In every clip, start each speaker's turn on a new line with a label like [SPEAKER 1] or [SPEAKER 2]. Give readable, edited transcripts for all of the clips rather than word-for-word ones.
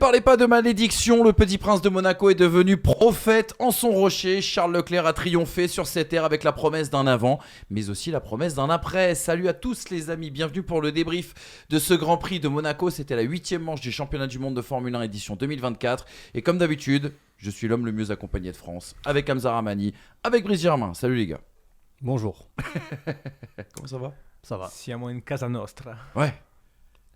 [SPEAKER 1] parlez pas de malédiction, le petit prince de Monaco est devenu prophète en son rocher. Charles Leclerc a triomphé sur cette terre avec la promesse d'un avant, mais aussi la promesse d'un après. Salut à tous les amis, bienvenue pour le débrief de ce Grand Prix de Monaco. C'était la 8e manche du championnat du monde de Formule 1 édition 2024. Et comme d'habitude, je suis l'homme le mieux accompagné de France, avec Hamza Ramani, avec Brice Germain. Salut les gars.
[SPEAKER 2] Bonjour.
[SPEAKER 1] Comment ça va?
[SPEAKER 2] Ça va.
[SPEAKER 3] Siamo in casa nostra.
[SPEAKER 1] Ouais.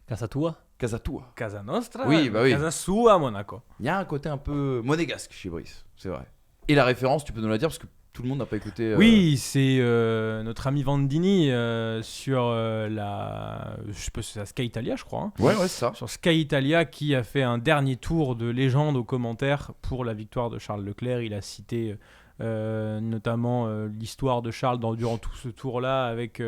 [SPEAKER 2] Casa tua?
[SPEAKER 1] Casa tua.
[SPEAKER 3] Casa nostra?
[SPEAKER 1] Oui, bah oui.
[SPEAKER 3] Casa sua, Monaco.
[SPEAKER 1] Il y a un côté un peu monégasque chez Brice, c'est vrai. Et la référence, tu peux nous la dire parce que tout le monde n'a pas écouté.
[SPEAKER 3] Oui, c'est notre ami Vandini sur je sais pas si c'est la Sky Italia, je crois.
[SPEAKER 1] Ouais, c'est ça.
[SPEAKER 3] Sur Sky Italia, qui a fait un dernier tour de légende aux commentaires pour la victoire de Charles Leclerc. Il a cité notamment l'histoire de Charles durant tout ce tour-là, avec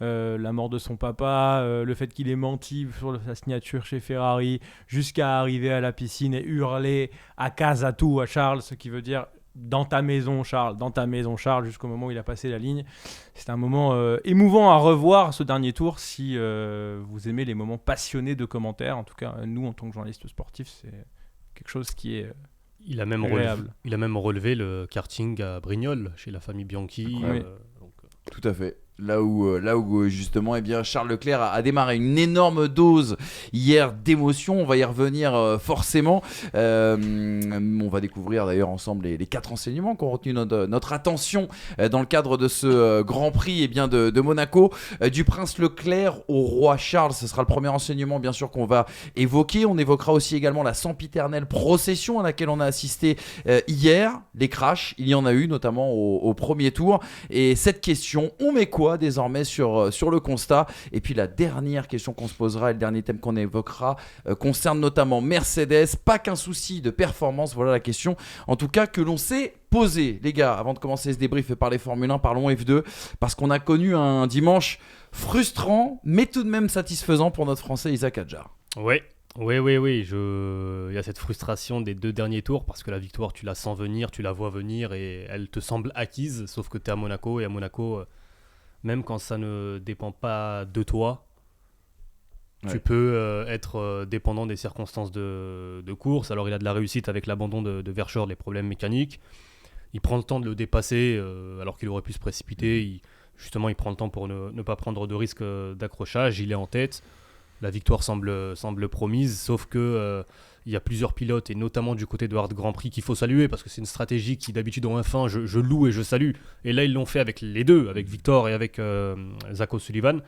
[SPEAKER 3] la mort de son papa, le fait qu'il ait menti sur sa signature chez Ferrari, jusqu'à arriver à la piscine et hurler à casa tua à Charles, ce qui veut dire dans ta maison Charles, jusqu'au moment où il a passé la ligne. C'est un moment émouvant à revoir, ce dernier tour, si vous aimez les moments passionnés de commentaires. En tout cas, nous, en tant que journalistes sportifs, c'est quelque chose qui est
[SPEAKER 2] Il a même relevé le karting à Brignoles, chez la famille Bianchi.
[SPEAKER 1] Oui. Tout à fait. Là où justement Charles Leclerc a démarré une énorme dose hier d'émotion. On va y revenir forcément. On va découvrir d'ailleurs ensemble les 4 enseignements qui ont retenu notre attention dans le cadre de ce Grand Prix de Monaco. Du prince Leclerc au roi Charles, ce sera le premier enseignement bien sûr qu'on va évoquer. On évoquera aussi également la sempiternelle procession à laquelle on a assisté hier. Les crashs, il y en a eu notamment au premier tour. Et cette question, on met quoi désormais sur le constat? Et puis la dernière question qu'on se posera et le dernier thème qu'on évoquera concerne notamment Mercedes. Pas qu'un souci de performance, voilà la question en tout cas que l'on s'est posée. Les gars, avant de commencer ce débrief et parler Formule 1, parlons F2 parce qu'on a connu un dimanche frustrant mais tout de même satisfaisant pour notre Français Isaac Hadjar.
[SPEAKER 2] Oui. Il y a cette frustration des 2 derniers tours parce que la victoire, tu la sens venir, tu la vois venir et elle te semble acquise, sauf que tu es à Monaco et à Monaco, même quand ça ne dépend pas de toi, tu peux être dépendant des circonstances de course. Alors il a de la réussite avec l'abandon de Verschoor, les problèmes mécaniques. Il prend le temps de le dépasser alors qu'il aurait pu se précipiter. Il prend le temps pour ne pas prendre de risque d'accrochage. Il est en tête. La victoire semble promise, sauf que il y a plusieurs pilotes, et notamment du côté de Hard Grand Prix, qu'il faut saluer, parce que c'est une stratégie qui d'habitude en F1, je loue et je salue. Et là, ils l'ont fait avec les deux, avec Victor et avec Zach O'Sullivan.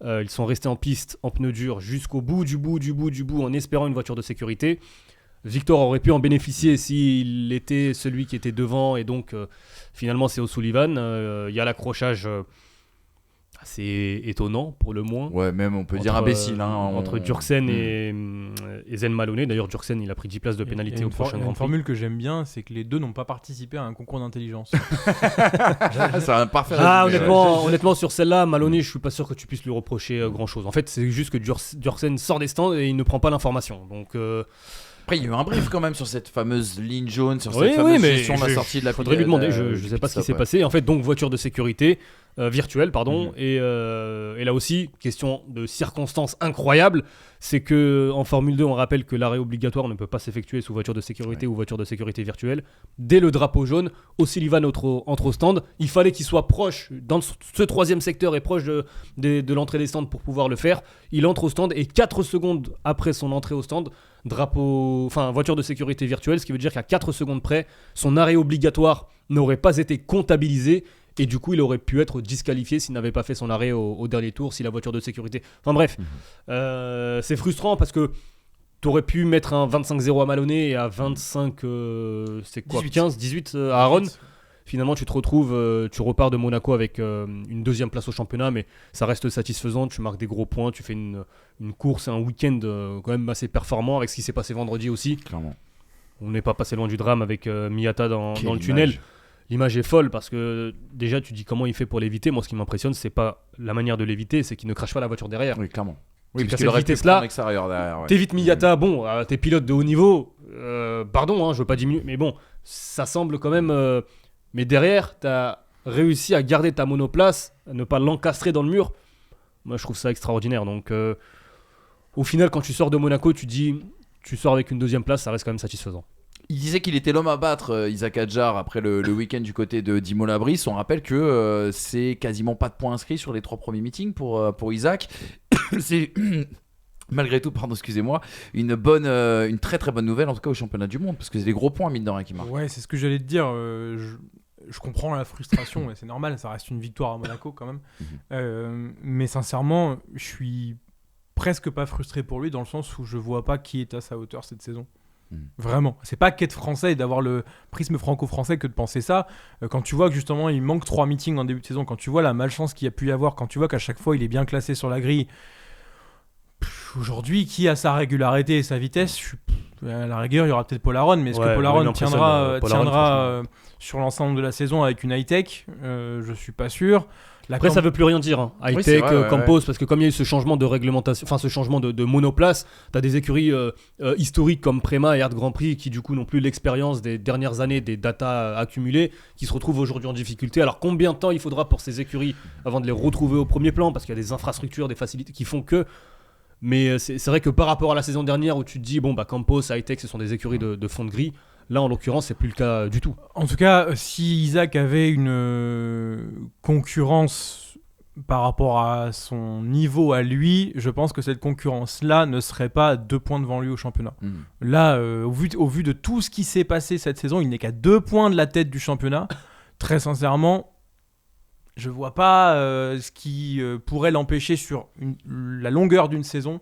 [SPEAKER 2] Ils sont restés en piste, en pneus durs, jusqu'au bout du bout, en espérant une voiture de sécurité. Victor aurait pu en bénéficier s'il était celui qui était devant, et donc finalement c'est O'Sullivan. Il y a l'accrochage assez étonnant pour le moins.
[SPEAKER 1] Ouais, même on peut dire imbécile.
[SPEAKER 2] Entre Durksen et Zen Maloney. D'ailleurs, Durksen, il a pris 10 places de pénalité au prochain Grand Prix.
[SPEAKER 3] Une formule que j'aime bien, c'est que les deux n'ont pas participé à un concours d'intelligence.
[SPEAKER 1] C'est un parfait
[SPEAKER 2] honnêtement, sur celle-là, Maloney, je suis pas sûr que tu puisses lui reprocher grand-chose. En fait, c'est juste que Durksen sort des stands et il ne prend pas l'information. Donc...
[SPEAKER 1] Après, il y a eu un brief quand même sur cette fameuse ligne jaune, sur cette fameuse gestion de la sortie de la piste.
[SPEAKER 2] Faudrait lui demander, je ne sais pas ce qui s'est passé. En fait, donc, voiture de sécurité virtuelle, pardon. Et là aussi, question de circonstances incroyables, c'est qu'en Formule 2, on rappelle que l'arrêt obligatoire ne peut pas s'effectuer sous voiture de sécurité ou voiture de sécurité virtuelle. Dès le drapeau jaune, O'Sullivan entre au stand. Il fallait qu'il soit proche, dans ce 3e secteur, et proche de l'entrée des stands pour pouvoir le faire. Il entre au stand et 4 secondes après son entrée au stand, voiture de sécurité virtuelle, ce qui veut dire qu'à 4 secondes près, son arrêt obligatoire n'aurait pas été comptabilisé et du coup il aurait pu être disqualifié s'il n'avait pas fait son arrêt au dernier tour, si la voiture de sécurité... Enfin bref, c'est frustrant parce que tu aurais pu mettre un 25-0 à Maloney et à 25, 18 à Aaron. Finalement, tu te retrouves, tu repars de Monaco avec une 2e place au championnat, mais ça reste satisfaisant. Tu marques des gros points, tu fais une course et un week-end quand même assez performant avec ce qui s'est passé vendredi aussi.
[SPEAKER 1] Clairement.
[SPEAKER 2] On n'est pas passé loin du drame avec Miyata dans le tunnel. L'image est folle parce que déjà, tu dis comment il fait pour l'éviter. Moi, ce qui m'impressionne, c'est pas la manière de l'éviter, c'est qu'il ne crache pas la voiture derrière.
[SPEAKER 1] Oui, clairement.
[SPEAKER 2] Oui, parce qu'il aurait pu prendre
[SPEAKER 1] extérieur derrière. Ouais.
[SPEAKER 2] T'évites Miyata, bon, t'es pilote de haut niveau. Pardon, je veux pas diminuer, mais bon, ça semble quand même... Mais derrière, tu as réussi à garder ta monoplace, à ne pas l'encastrer dans le mur. Moi, je trouve ça extraordinaire. Donc, au final, quand tu sors de Monaco, tu tu sors avec une deuxième place, ça reste quand même satisfaisant.
[SPEAKER 1] Il disait qu'il était l'homme à battre, Isaac Adjar, après le week-end du côté de Dimo Brice. On rappelle que c'est quasiment pas de points inscrits sur les 3 premiers meetings pour Isaac. C'est malgré tout, excusez-moi, une très très bonne nouvelle en tout cas au championnat du monde, parce que c'est des gros points mine de rien qui marquent.
[SPEAKER 3] Ouais, c'est ce que j'allais te dire. Je comprends la frustration, c'est normal, ça reste une victoire à Monaco quand même. Mais sincèrement, je suis presque pas frustré pour lui dans le sens où je vois pas qui est à sa hauteur cette saison. Vraiment, c'est pas qu'être français et d'avoir le prisme franco-français que de penser ça. Quand tu vois que justement il manque 3 meetings en début de saison, quand tu vois la malchance qu'il y a pu y avoir, quand tu vois qu'à chaque fois il est bien classé sur la grille, aujourd'hui qui a sa régularité et sa vitesse, à la rigueur il y aura peut-être Polaron, mais est-ce que Polaron tiendra sur l'ensemble de la saison avec une high-tech, je suis pas sûr.
[SPEAKER 2] Après, ça veut plus rien dire, hein. High-tech, Campos, parce que comme il y a eu ce changement de réglementation, enfin ce changement de monoplace, t'as des écuries historiques comme Prema et Art Grand Prix qui du coup n'ont plus l'expérience des dernières années, des datas accumulées, qui se retrouvent aujourd'hui en difficulté. Alors combien de temps il faudra pour ces écuries avant de les retrouver au premier plan, parce qu'il y a des infrastructures, des facilités qui font que... Mais c'est vrai que par rapport à la saison dernière où tu te dis, Campos, High-Tech, ce sont des écuries de fond de grille, là en l'occurrence c'est plus le cas du tout.
[SPEAKER 3] En tout cas, si Isaac avait une concurrence par rapport à son niveau à lui, je pense que cette concurrence-là ne serait pas à 2 points devant lui au championnat. Là, au vu de tout ce qui s'est passé cette saison, il n'est qu'à 2 points de la tête du championnat. Très sincèrement, je vois pas ce qui pourrait l'empêcher sur la longueur d'une saison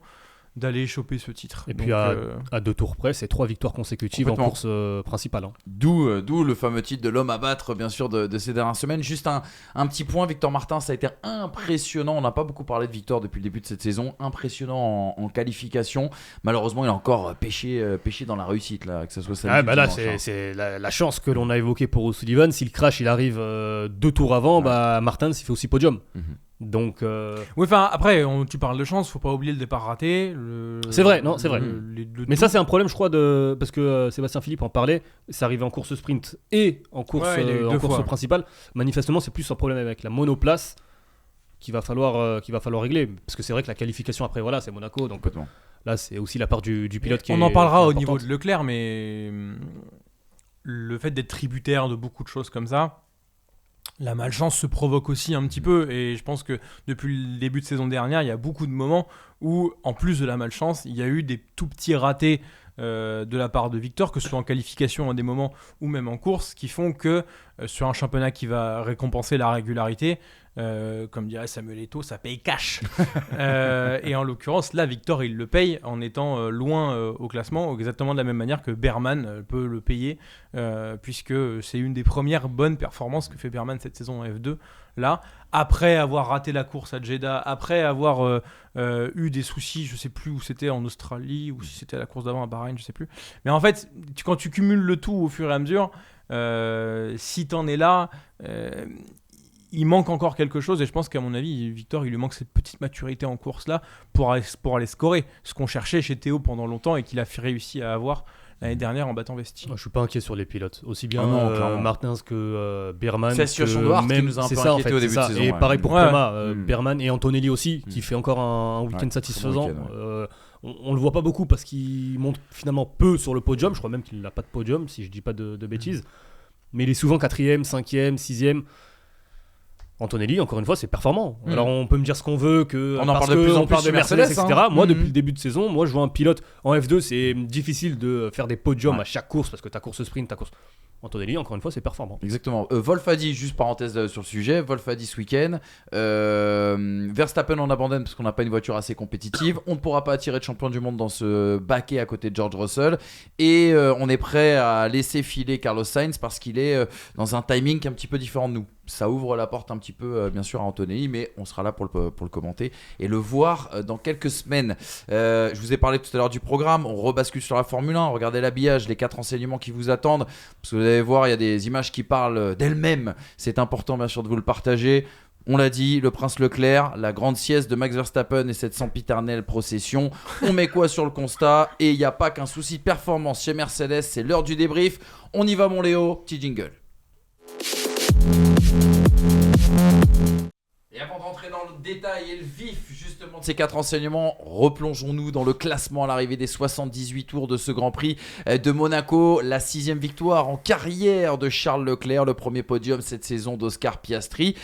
[SPEAKER 3] d'aller choper ce titre.
[SPEAKER 2] Et puis à 2 tours près, c'est 3 victoires consécutives en course principale. Hein.
[SPEAKER 1] D'où le fameux titre de l'homme à battre, bien sûr, de ces dernières semaines. Juste un petit point, Victor Martin, ça a été impressionnant. On n'a pas beaucoup parlé de Victor depuis le début de cette saison. Impressionnant en qualification. Malheureusement, il a encore péché dans la réussite, là, que ce soit samedi.
[SPEAKER 2] Là, c'est la chance que l'on a évoquée pour O'Sullivan. Si le crash il arrive 2 tours avant, Martin s'il fait aussi podium. Donc
[SPEAKER 3] oui, enfin après tu parles de chance, faut pas oublier le départ raté.
[SPEAKER 2] C'est vrai. Mais ça c'est un problème je crois parce que Sébastien Philippe en parlait, c'est arrivé en course sprint et en course principale. Manifestement c'est plus un problème avec la monoplace qu'il va falloir régler, parce que c'est vrai que la qualification après c'est Monaco, donc là c'est aussi la part du pilote qui
[SPEAKER 3] on en parlera au niveau de Leclerc, mais le fait d'être tributaire de beaucoup de choses comme ça, la malchance se provoque aussi un petit peu, et je pense que depuis le début de saison dernière, il y a beaucoup de moments où, en plus de la malchance, il y a eu des tout petits ratés de la part de Victor, que ce soit en qualification à des moments ou même en course, qui font que sur un championnat qui va récompenser la régularité, comme dirait Samuel Eto'o, ça paye cash. Et en l'occurrence, là, Victor, il le paye en étant loin au classement, exactement de la même manière que Berman peut le payer, puisque c'est une des premières bonnes performances que fait Berman cette saison en F2. Là, après avoir raté la course à Jeddah, après avoir eu des soucis, je sais plus où c'était, en Australie, ou si c'était à la course d'avant à Bahreïn, je sais plus. Mais en fait, quand tu cumules le tout au fur et à mesure, si t'en es là, il manque encore quelque chose, et je pense qu'à mon avis, Victor, il lui manque cette petite maturité en course là pour aller scorer, ce qu'on cherchait chez Théo pendant longtemps et qu'il a réussi à avoir l'année dernière en battant Vesti.
[SPEAKER 2] Je suis pas inquiet sur les pilotes, aussi bien Martins que Berman.
[SPEAKER 1] C'est la situation de Hart qui nous a un peu inquiété au début de saison.
[SPEAKER 2] Et pareil pour Prema, Berman et Antonelli aussi, qui fait encore un week-end satisfaisant. On le voit pas beaucoup parce qu'il monte finalement peu sur le podium. Je crois même qu'il n'a pas de podium, si je dis pas de bêtises. Mais il est souvent 4e, 5e, 6e. Antonelli, encore une fois, c'est performant. Alors on peut me dire ce qu'on veut, on en parle de plus en plus de Mercedes, etc. Moi, depuis le début de saison, je vois un pilote en F2, c'est difficile de faire des podiums à chaque course parce que ta course sprint, ta course. Antonelli, encore une fois, c'est performant.
[SPEAKER 1] Exactement. Wolf a dit, juste parenthèse sur le sujet, Wolf a dit ce week-end, Verstappen en abandonne parce qu'on n'a pas une voiture assez compétitive. On ne pourra pas attirer de champion du monde dans ce baquet à côté de George Russell. Et on est prêt à laisser filer Carlos Sainz parce qu'il est dans un timing qui est un petit peu différent de nous. Ça ouvre la porte un petit peu, bien sûr, à Antonelli, mais on sera là pour le commenter et le voir dans quelques semaines. Je vous ai parlé tout à l'heure du programme. On rebascule sur la Formule 1. Regardez l'habillage, les 4 enseignements qui vous attendent. Parce que vous allez voir, il y a des images qui parlent d'elles-mêmes. C'est important, bien sûr, de vous le partager. On l'a dit, le prince Leclerc, la grande sieste de Max Verstappen et cette sempiternelle procession. On met quoi sur le constat? Et il n'y a pas qu'un souci de performance chez Mercedes. C'est l'heure du débrief. On y va, mon Léo. Petit jingle. Et avant d'entrer dans le détail et le vif justement de ces 4 enseignements, replongeons-nous dans le classement à l'arrivée des 78 tours de ce Grand Prix de Monaco. La 6e victoire en carrière de Charles Leclerc, le premier podium cette saison d'Oscar Piastri.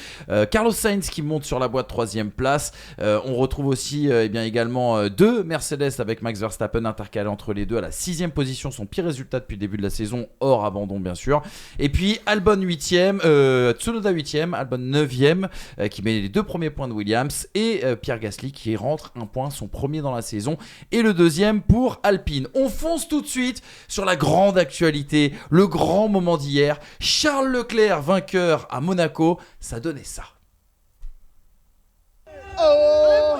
[SPEAKER 1] Carlos Sainz qui monte sur la boîte 3e place. On retrouve aussi également 2 Mercedes avec Max Verstappen intercalé entre les deux à la 6e position, son pire résultat depuis le début de la saison, hors abandon bien sûr. Et puis Albon 8e, Tsunoda 8e, Albon 9e qui met les 2 premiers points de Williams et Pierre Gasly qui rentre un point, son premier dans la saison et le 2e pour Alpine. On fonce tout de suite sur la grande actualité, le grand moment d'hier. Charles Leclerc vainqueur à Monaco, ça donnait ça. Oh!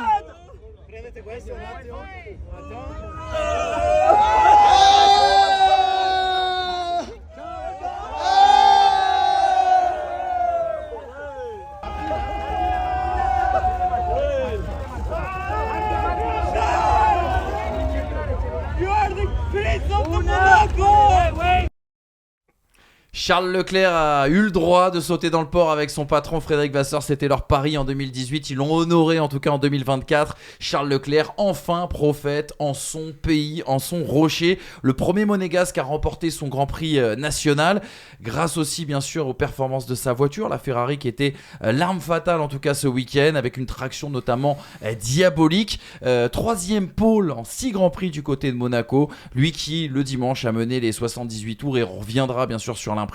[SPEAKER 1] Charles Leclerc a eu le droit de sauter dans le port avec son patron Frédéric Vasseur. C'était leur pari en 2018. Ils l'ont honoré en tout cas en 2024. Charles Leclerc, enfin prophète en son pays, en son rocher. Le premier monégasque à remporter son Grand Prix national. Grâce aussi bien sûr aux performances de sa voiture. La Ferrari qui était l'arme fatale en tout cas ce week-end. Avec une traction notamment diabolique. 3e pole en 6 Grands Prix du côté de Monaco. Lui qui le dimanche a mené les 78 tours et reviendra bien sûr sur l'impression.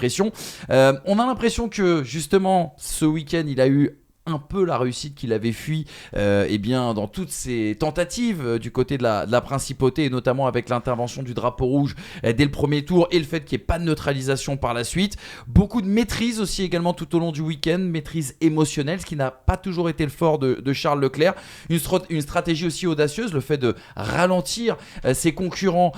[SPEAKER 1] On a l'impression que justement ce week-end il a eu un peu la réussite qu'il avait fui dans toutes ses tentatives du côté de la principauté et notamment avec l'intervention du drapeau rouge dès le premier tour et le fait qu'il n'y ait pas de neutralisation par la suite. Beaucoup de maîtrise aussi également tout au long du week-end, maîtrise émotionnelle, ce qui n'a pas toujours été le fort de Charles Leclerc. Une stratégie aussi audacieuse, le fait de ralentir ses concurrents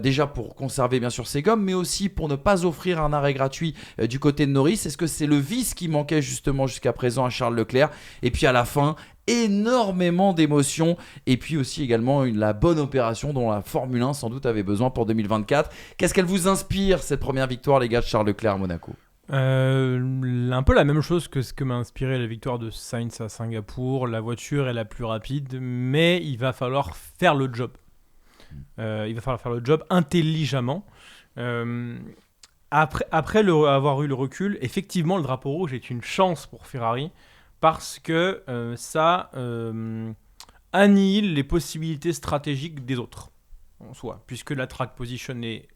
[SPEAKER 1] déjà pour conserver bien sûr ses gommes mais aussi pour ne pas offrir un arrêt gratuit du côté de Norris. Est-ce que c'est le vice qui manquait justement jusqu'à présent à Charles Leclerc? Et puis à la fin, énormément d'émotions et puis aussi également la bonne opération dont la Formule 1 sans doute avait besoin pour 2024. Qu'est-ce qu'elle vous inspire cette première victoire les gars de Charles Leclerc à Monaco?
[SPEAKER 3] Un peu la même chose que ce que m'a inspiré la victoire de Sainz à Singapour. La voiture est la plus rapide mais il va falloir faire le job. Il va falloir faire le job intelligemment. Après avoir eu le recul, effectivement le drapeau rouge est une chance pour Ferrari parce que ça annihile les possibilités stratégiques des autres en soi, puisque la track position est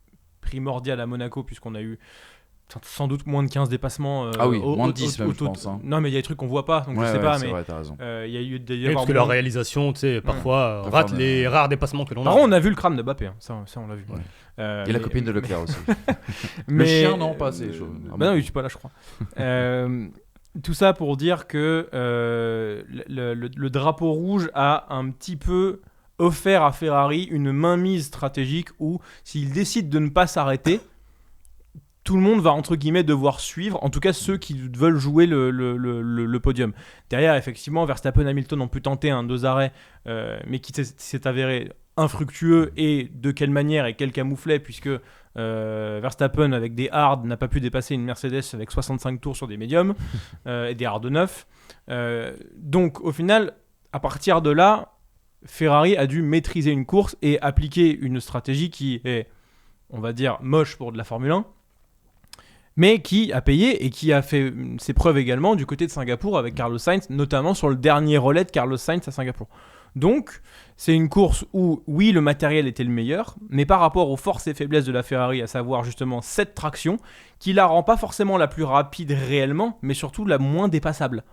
[SPEAKER 3] primordiale à Monaco, puisqu'on a eu sans doute moins de 15 dépassements.
[SPEAKER 1] Moins de 10 même, je pense. Hein.
[SPEAKER 3] Non, mais il y a des trucs qu'on voit pas, donc je sais pas.
[SPEAKER 1] C'est
[SPEAKER 3] mais
[SPEAKER 1] vrai, t'as raison.
[SPEAKER 3] Il y a eu d'ailleurs.
[SPEAKER 2] Oui, parce que leur réalisation, tu sais, parfois rate les rares dépassements que l'on a.
[SPEAKER 3] Par contre, on a vu le crâne de Mbappé, hein. ça on l'a vu.
[SPEAKER 1] Ouais. Et la copine de Leclerc aussi.
[SPEAKER 3] Mais...
[SPEAKER 1] Le chien, non, pas assez.
[SPEAKER 3] Non, il est pas là, je crois. Tout ça pour dire que le drapeau rouge a un petit peu offert à Ferrari une mainmise stratégique où s'il décide de ne pas s'arrêter, tout le monde va entre guillemets devoir suivre, en tout cas ceux qui veulent jouer le podium. Derrière, effectivement, Verstappen et Hamilton ont pu tenter un 2 arrêts, mais qui s'est avéré infructueux, et de quelle manière et quel camouflet, puisque Verstappen avec des hards n'a pas pu dépasser une Mercedes avec 65 tours sur des médiums et des hards 9. Donc au final, à partir de là, Ferrari a dû maîtriser une course et appliquer une stratégie qui est, on va dire, moche pour de la Formule 1, mais qui a payé et qui a fait ses preuves également du côté de Singapour avec Carlos Sainz, notamment sur le dernier relais de Carlos Sainz à Singapour. Donc, c'est une course où, oui, le matériel était le meilleur, mais par rapport aux forces et faiblesses de la Ferrari, à savoir justement cette traction, qui la rend pas forcément la plus rapide réellement, mais surtout la moins dépassable.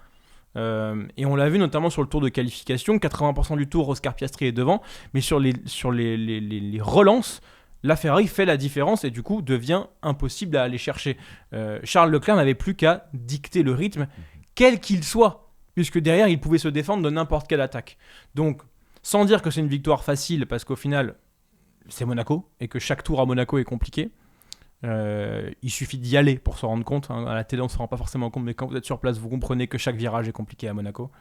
[SPEAKER 3] Et on l'a vu notamment sur le tour de qualification, 80% du tour, Oscar Piastri est devant, mais sur les relances, la Ferrari fait la différence et du coup devient impossible à aller chercher. Charles Leclerc n'avait plus qu'à dicter le rythme, quel qu'il soit, puisque derrière il pouvait se défendre de n'importe quelle attaque. Donc, sans dire que c'est une victoire facile, parce qu'au final c'est Monaco et que chaque tour à Monaco est compliqué, il suffit d'y aller pour s'en rendre compte, hein. À la télé on ne se rend pas forcément compte, mais quand vous êtes sur place vous comprenez que chaque virage est compliqué à Monaco.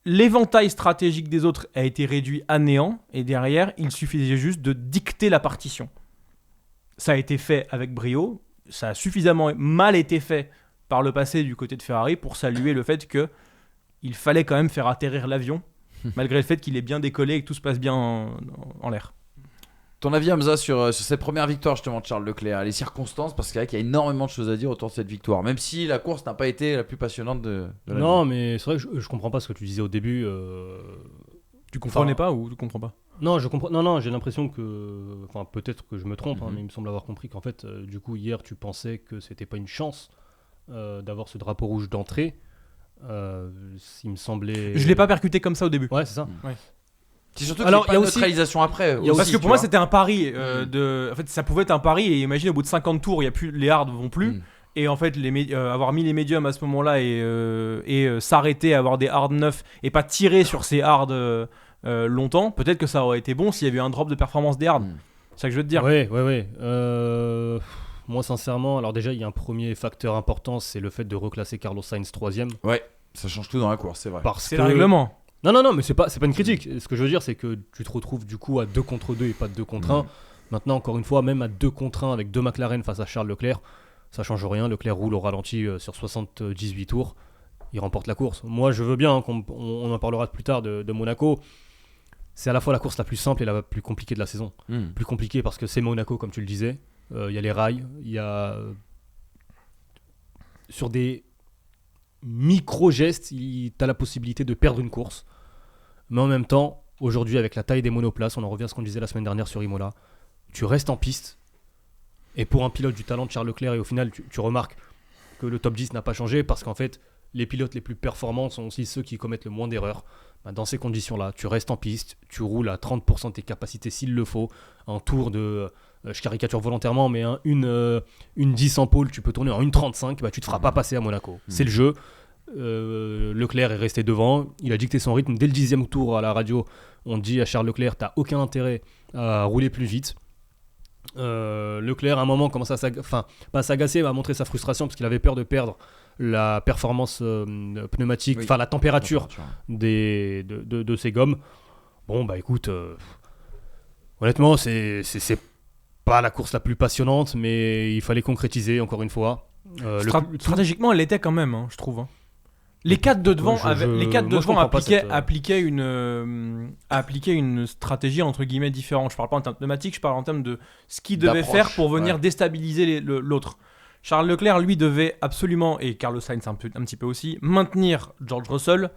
[SPEAKER 3] L'éventail stratégique des autres a été réduit à néant, et derrière, il suffisait juste de dicter la partition. Ça a été fait avec brio, ça a suffisamment mal été fait par le passé du côté de Ferrari pour saluer le fait que il fallait quand même faire atterrir l'avion, malgré le fait qu'il ait bien décollé et que tout se passe bien en l'air.
[SPEAKER 1] Ton avis, Hamza, sur cette première victoire justement de Charles Leclerc, les circonstances, parce qu'il y a énormément de choses à dire autour de cette victoire, même si la course n'a pas été la plus passionnante de l'année.
[SPEAKER 2] Non, mais c'est vrai que je comprends pas ce que tu disais au début.
[SPEAKER 3] Tu comprenais pas ou tu comprends pas?
[SPEAKER 2] Non, je comprends. Non, j'ai l'impression que, enfin, peut-être que je me trompe,
[SPEAKER 1] Mhm.
[SPEAKER 2] mais il me semble avoir compris qu'en fait, du coup, hier, tu pensais que c'était pas une chance d'avoir ce drapeau rouge d'entrée. Il me semblait.
[SPEAKER 3] Je l'ai pas percuté comme ça au début.
[SPEAKER 2] Ouais, c'est ça.
[SPEAKER 1] C'est surtout
[SPEAKER 2] Alors,
[SPEAKER 1] qu'il y a
[SPEAKER 2] il y a
[SPEAKER 1] pas de
[SPEAKER 2] aussi-
[SPEAKER 1] neutralisation après.
[SPEAKER 2] il y a
[SPEAKER 1] aussi,
[SPEAKER 3] Parce que
[SPEAKER 1] tu
[SPEAKER 3] pour moi
[SPEAKER 1] vois.
[SPEAKER 3] c'était un pari
[SPEAKER 1] Mm.
[SPEAKER 3] en fait ça pouvait être un pari et imagine au bout de 50 tours il y a plus les hards vont plus
[SPEAKER 1] Mm.
[SPEAKER 3] et en fait avoir mis les médiums à ce moment-là et s'arrêter à avoir des hards neufs et pas tirer sur ces hards longtemps, peut-être que ça aurait été bon s'il y avait eu un drop de performance des hards.
[SPEAKER 1] Mm.
[SPEAKER 3] C'est ça que je veux te dire.
[SPEAKER 2] Ouais. Moi, sincèrement, alors déjà, il y a un premier facteur important, c'est le fait de reclasser Carlos Sainz 3ème.
[SPEAKER 1] Ouais, ça change tout dans la course, c'est vrai.
[SPEAKER 2] Parce
[SPEAKER 3] C'est
[SPEAKER 2] que...
[SPEAKER 3] le règlement.
[SPEAKER 2] Non, mais c'est pas une critique. Ce que je veux dire, c'est que tu te retrouves du coup à 2 contre 2 et pas 2 contre 1. Maintenant, encore une fois, même à 2 contre 1 avec 2 McLaren face à Charles Leclerc, ça change rien. Leclerc roule au ralenti sur 78 tours. Il remporte la course. Moi, je veux bien, on en parlera plus tard de Monaco. C'est à la fois la course la plus simple et la plus compliquée de la saison.
[SPEAKER 1] Mm.
[SPEAKER 2] Plus compliquée parce que c'est Monaco, comme tu le disais. Il y a les rails, il y a sur des micro-gestes, tu as la possibilité de perdre une course. Mais en même temps, aujourd'hui, avec la taille des monoplaces, on en revient à ce qu'on disait la semaine dernière sur Imola, tu restes en piste. Et pour un pilote du talent de Charles Leclerc, et au final, tu remarques que le top 10 n'a pas changé parce qu'en fait, les pilotes les plus performants sont aussi ceux qui commettent le moins d'erreurs. Dans ces conditions-là, tu restes en piste, tu roules à 30% de tes capacités s'il le faut. Un tour de, je caricature volontairement, mais une 10 en pôle, tu peux tourner en 1,35, tu te feras pas passer à Monaco. C'est le jeu. Leclerc est resté devant, il a dicté son rythme. Dès le 10e tour à la radio, on dit à Charles Leclerc, t'as aucun intérêt à rouler plus vite. Leclerc à un moment commence pas à s'agacer, mais à montrer sa frustration parce qu'il avait peur de perdre la performance pneumatique,
[SPEAKER 1] Oui.
[SPEAKER 2] la température de ses gommes. Bon bah écoute, honnêtement c'est pas la course la plus passionnante, mais il fallait concrétiser encore une fois.
[SPEAKER 3] Stratégiquement, elle l'était quand même, hein, je trouve. Hein. Les 4 de devant, les quatre de
[SPEAKER 2] moi, je
[SPEAKER 3] devant
[SPEAKER 2] comprends pas
[SPEAKER 3] appliquaient une stratégie entre guillemets différente. Je parle pas en termes pneumatiques, je parle en termes de ce qu'il devait
[SPEAKER 1] D'approche,
[SPEAKER 3] faire pour venir
[SPEAKER 1] ouais.
[SPEAKER 3] déstabiliser l'autre. Charles Leclerc, lui, devait absolument, et Carlos Sainz un petit peu aussi, maintenir George Russell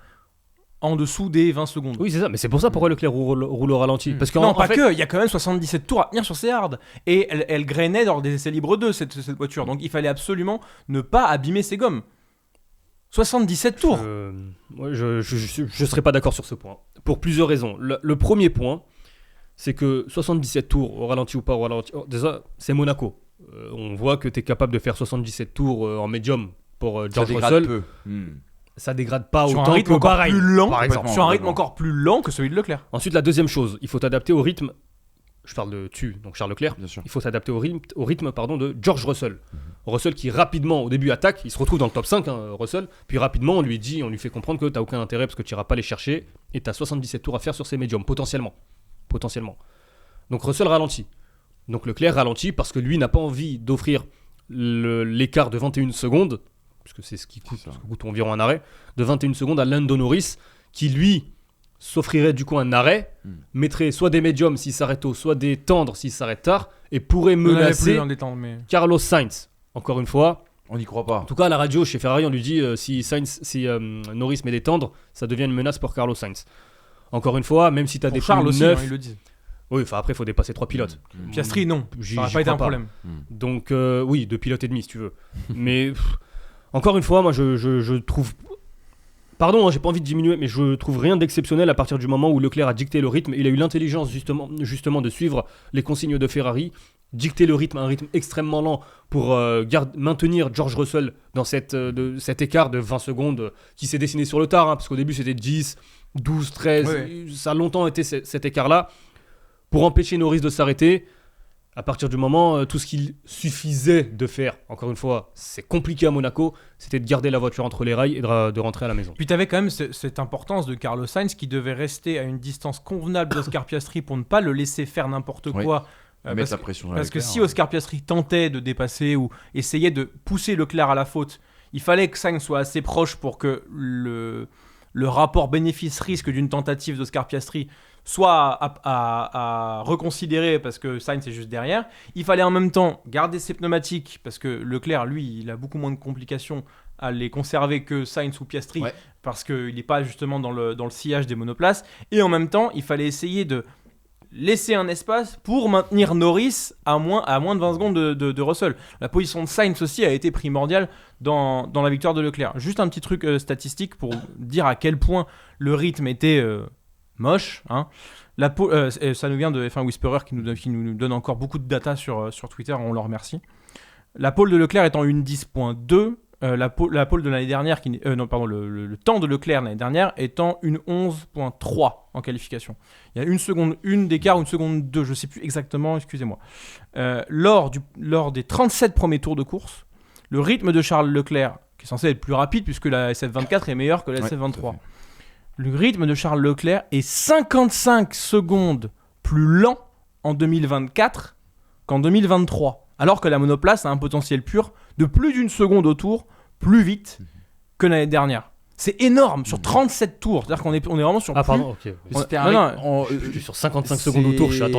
[SPEAKER 3] en dessous des 20 secondes.
[SPEAKER 2] Oui c'est ça, mais c'est pour ça pourquoi Leclerc roule au ralenti. Parce
[SPEAKER 3] Non, pas
[SPEAKER 2] fait,
[SPEAKER 3] que, il y a quand même 77 tours à tenir sur ses hards. Et elle grainait lors des essais libres 2, cette voiture. Donc il fallait absolument ne pas abîmer ses gommes. 77 tours.
[SPEAKER 2] Moi, je serais pas d'accord sur ce point. Pour plusieurs raisons. Le premier point, c'est que 77 tours, au ralenti ou pas au ralenti, déjà, c'est Monaco. On voit que tu es capable de faire 77 tours en médium pour
[SPEAKER 1] Ça
[SPEAKER 2] George
[SPEAKER 1] dégrade
[SPEAKER 2] Russell.
[SPEAKER 1] peu.
[SPEAKER 2] Ça dégrade pas
[SPEAKER 3] Sur un
[SPEAKER 2] autant
[SPEAKER 3] rythme
[SPEAKER 2] que
[SPEAKER 3] encore
[SPEAKER 2] Bahreïn,
[SPEAKER 3] plus lent,
[SPEAKER 2] par exemple.
[SPEAKER 3] sur un rythme
[SPEAKER 1] complètement.
[SPEAKER 3] encore plus lent que celui de Leclerc.
[SPEAKER 2] Ensuite, la deuxième chose, il faut t'adapter au rythme. Je parle de donc Charles Leclerc.
[SPEAKER 1] Bien sûr.
[SPEAKER 2] Il faut s'adapter au rythme de George Russell. Russell qui rapidement, au début, attaque. Il se retrouve dans le top 5, Russell. Puis rapidement, on lui fait comprendre que tu n'as aucun intérêt parce que tu n'iras pas les chercher. Et tu as 77 tours à faire sur ces médiums, potentiellement. Donc Russell ralentit. Donc Leclerc ralentit parce que lui n'a pas envie d'offrir l'écart de 21 secondes, puisque c'est ce qui coûte,
[SPEAKER 1] C'est ça.
[SPEAKER 2] ce que coûte environ un arrêt, de 21 secondes à Lando Norris, qui lui s'offrirait du coup un arrêt, mettrait soit des médiums s'il s'arrête tôt, soit des tendres s'il s'arrête tard, et pourrait
[SPEAKER 3] On n'avait
[SPEAKER 2] menacer
[SPEAKER 3] plus en détente, mais...
[SPEAKER 2] Carlos Sainz. Encore une fois,
[SPEAKER 1] On n'y croit pas.
[SPEAKER 2] en tout cas à la radio chez Ferrari, on lui dit si Norris met des tendres, ça devient une menace pour Carlos Sainz. Encore une fois, même si tu as des
[SPEAKER 3] Pour Charles
[SPEAKER 2] pneus
[SPEAKER 3] aussi,
[SPEAKER 2] neufs,
[SPEAKER 3] hein, ils le disent.
[SPEAKER 2] oui, enfin après il faut dépasser 3 pilotes.
[SPEAKER 3] Piastri, non.
[SPEAKER 2] J'y-
[SPEAKER 3] Ça n'aurait
[SPEAKER 2] j'y
[SPEAKER 3] pas été
[SPEAKER 2] crois
[SPEAKER 3] un
[SPEAKER 2] pas.
[SPEAKER 3] problème.
[SPEAKER 2] Donc oui, 2 pilotes et demi si tu veux. Mais encore une fois, moi je trouve... Pardon, j'ai pas envie de diminuer, mais je trouve rien d'exceptionnel à partir du moment où Leclerc a dicté le rythme. Il a eu l'intelligence justement de suivre les consignes de Ferrari, dicter le rythme, un rythme extrêmement lent pour maintenir George Russell dans cet écart de 20 secondes qui s'est dessiné sur le tard, hein, parce qu'au début c'était 10, 12, 13,
[SPEAKER 3] Ouais.
[SPEAKER 2] ça a longtemps été cet écart-là, pour empêcher Norris de s'arrêter. À partir du moment, tout ce qu'il suffisait de faire, encore une fois, c'est compliqué à Monaco, c'était de garder la voiture entre les rails et de rentrer à la maison.
[SPEAKER 3] Puis tu avais quand même cette importance de Carlos Sainz qui devait rester à une distance convenable d'Oscar Piastri pour ne pas le laisser faire n'importe
[SPEAKER 1] Oui.
[SPEAKER 3] quoi.
[SPEAKER 1] Mettre la pression sur
[SPEAKER 3] Parce que
[SPEAKER 1] Leclerc,
[SPEAKER 3] si Oscar Piastri tentait de dépasser ou essayait de pousser Leclerc à la faute, il fallait que Sainz soit assez proche pour que le le rapport bénéfice-risque d'une tentative d'Oscar Piastri soit à reconsidérer parce que Sainz est juste derrière. Il fallait en même temps garder ses pneumatiques parce que Leclerc, lui, il a beaucoup moins de complications à les conserver que Sainz ou Piastri parce qu'il n'est pas justement dans le sillage des monoplaces. Et en même temps, il fallait essayer de laisser un espace pour maintenir Norris à moins de 20 secondes de Russell. La position de Sainz aussi a été primordiale dans la victoire de Leclerc. Juste un petit truc statistique pour dire à quel point le rythme était moche. Hein. Ça nous vient de F1 Whisperer qui nous donne encore beaucoup de data sur Twitter, on le remercie. La pole de Leclerc étant une 10.2, la pole de l'année dernière, le temps de Leclerc l'année dernière étant une 11.3 en qualification. Il y a une seconde 1 d'écart ou une seconde 2, je ne sais plus exactement, excusez-moi. Lors des 37 premiers tours de course, le rythme de Charles Leclerc, qui est censé être plus rapide puisque la SF24 est meilleure que la SF23, le rythme de Charles Leclerc est 55 secondes plus lent en 2024 qu'en 2023. Alors que la monoplace a un potentiel pur de plus d'une seconde au tour, plus vite que l'année dernière. C'est énorme, sur 37 tours. C'est-à-dire qu'on est vraiment sur...
[SPEAKER 2] Ah pardon, ok.
[SPEAKER 1] Je
[SPEAKER 2] suis sur 55 secondes au tour,
[SPEAKER 3] sur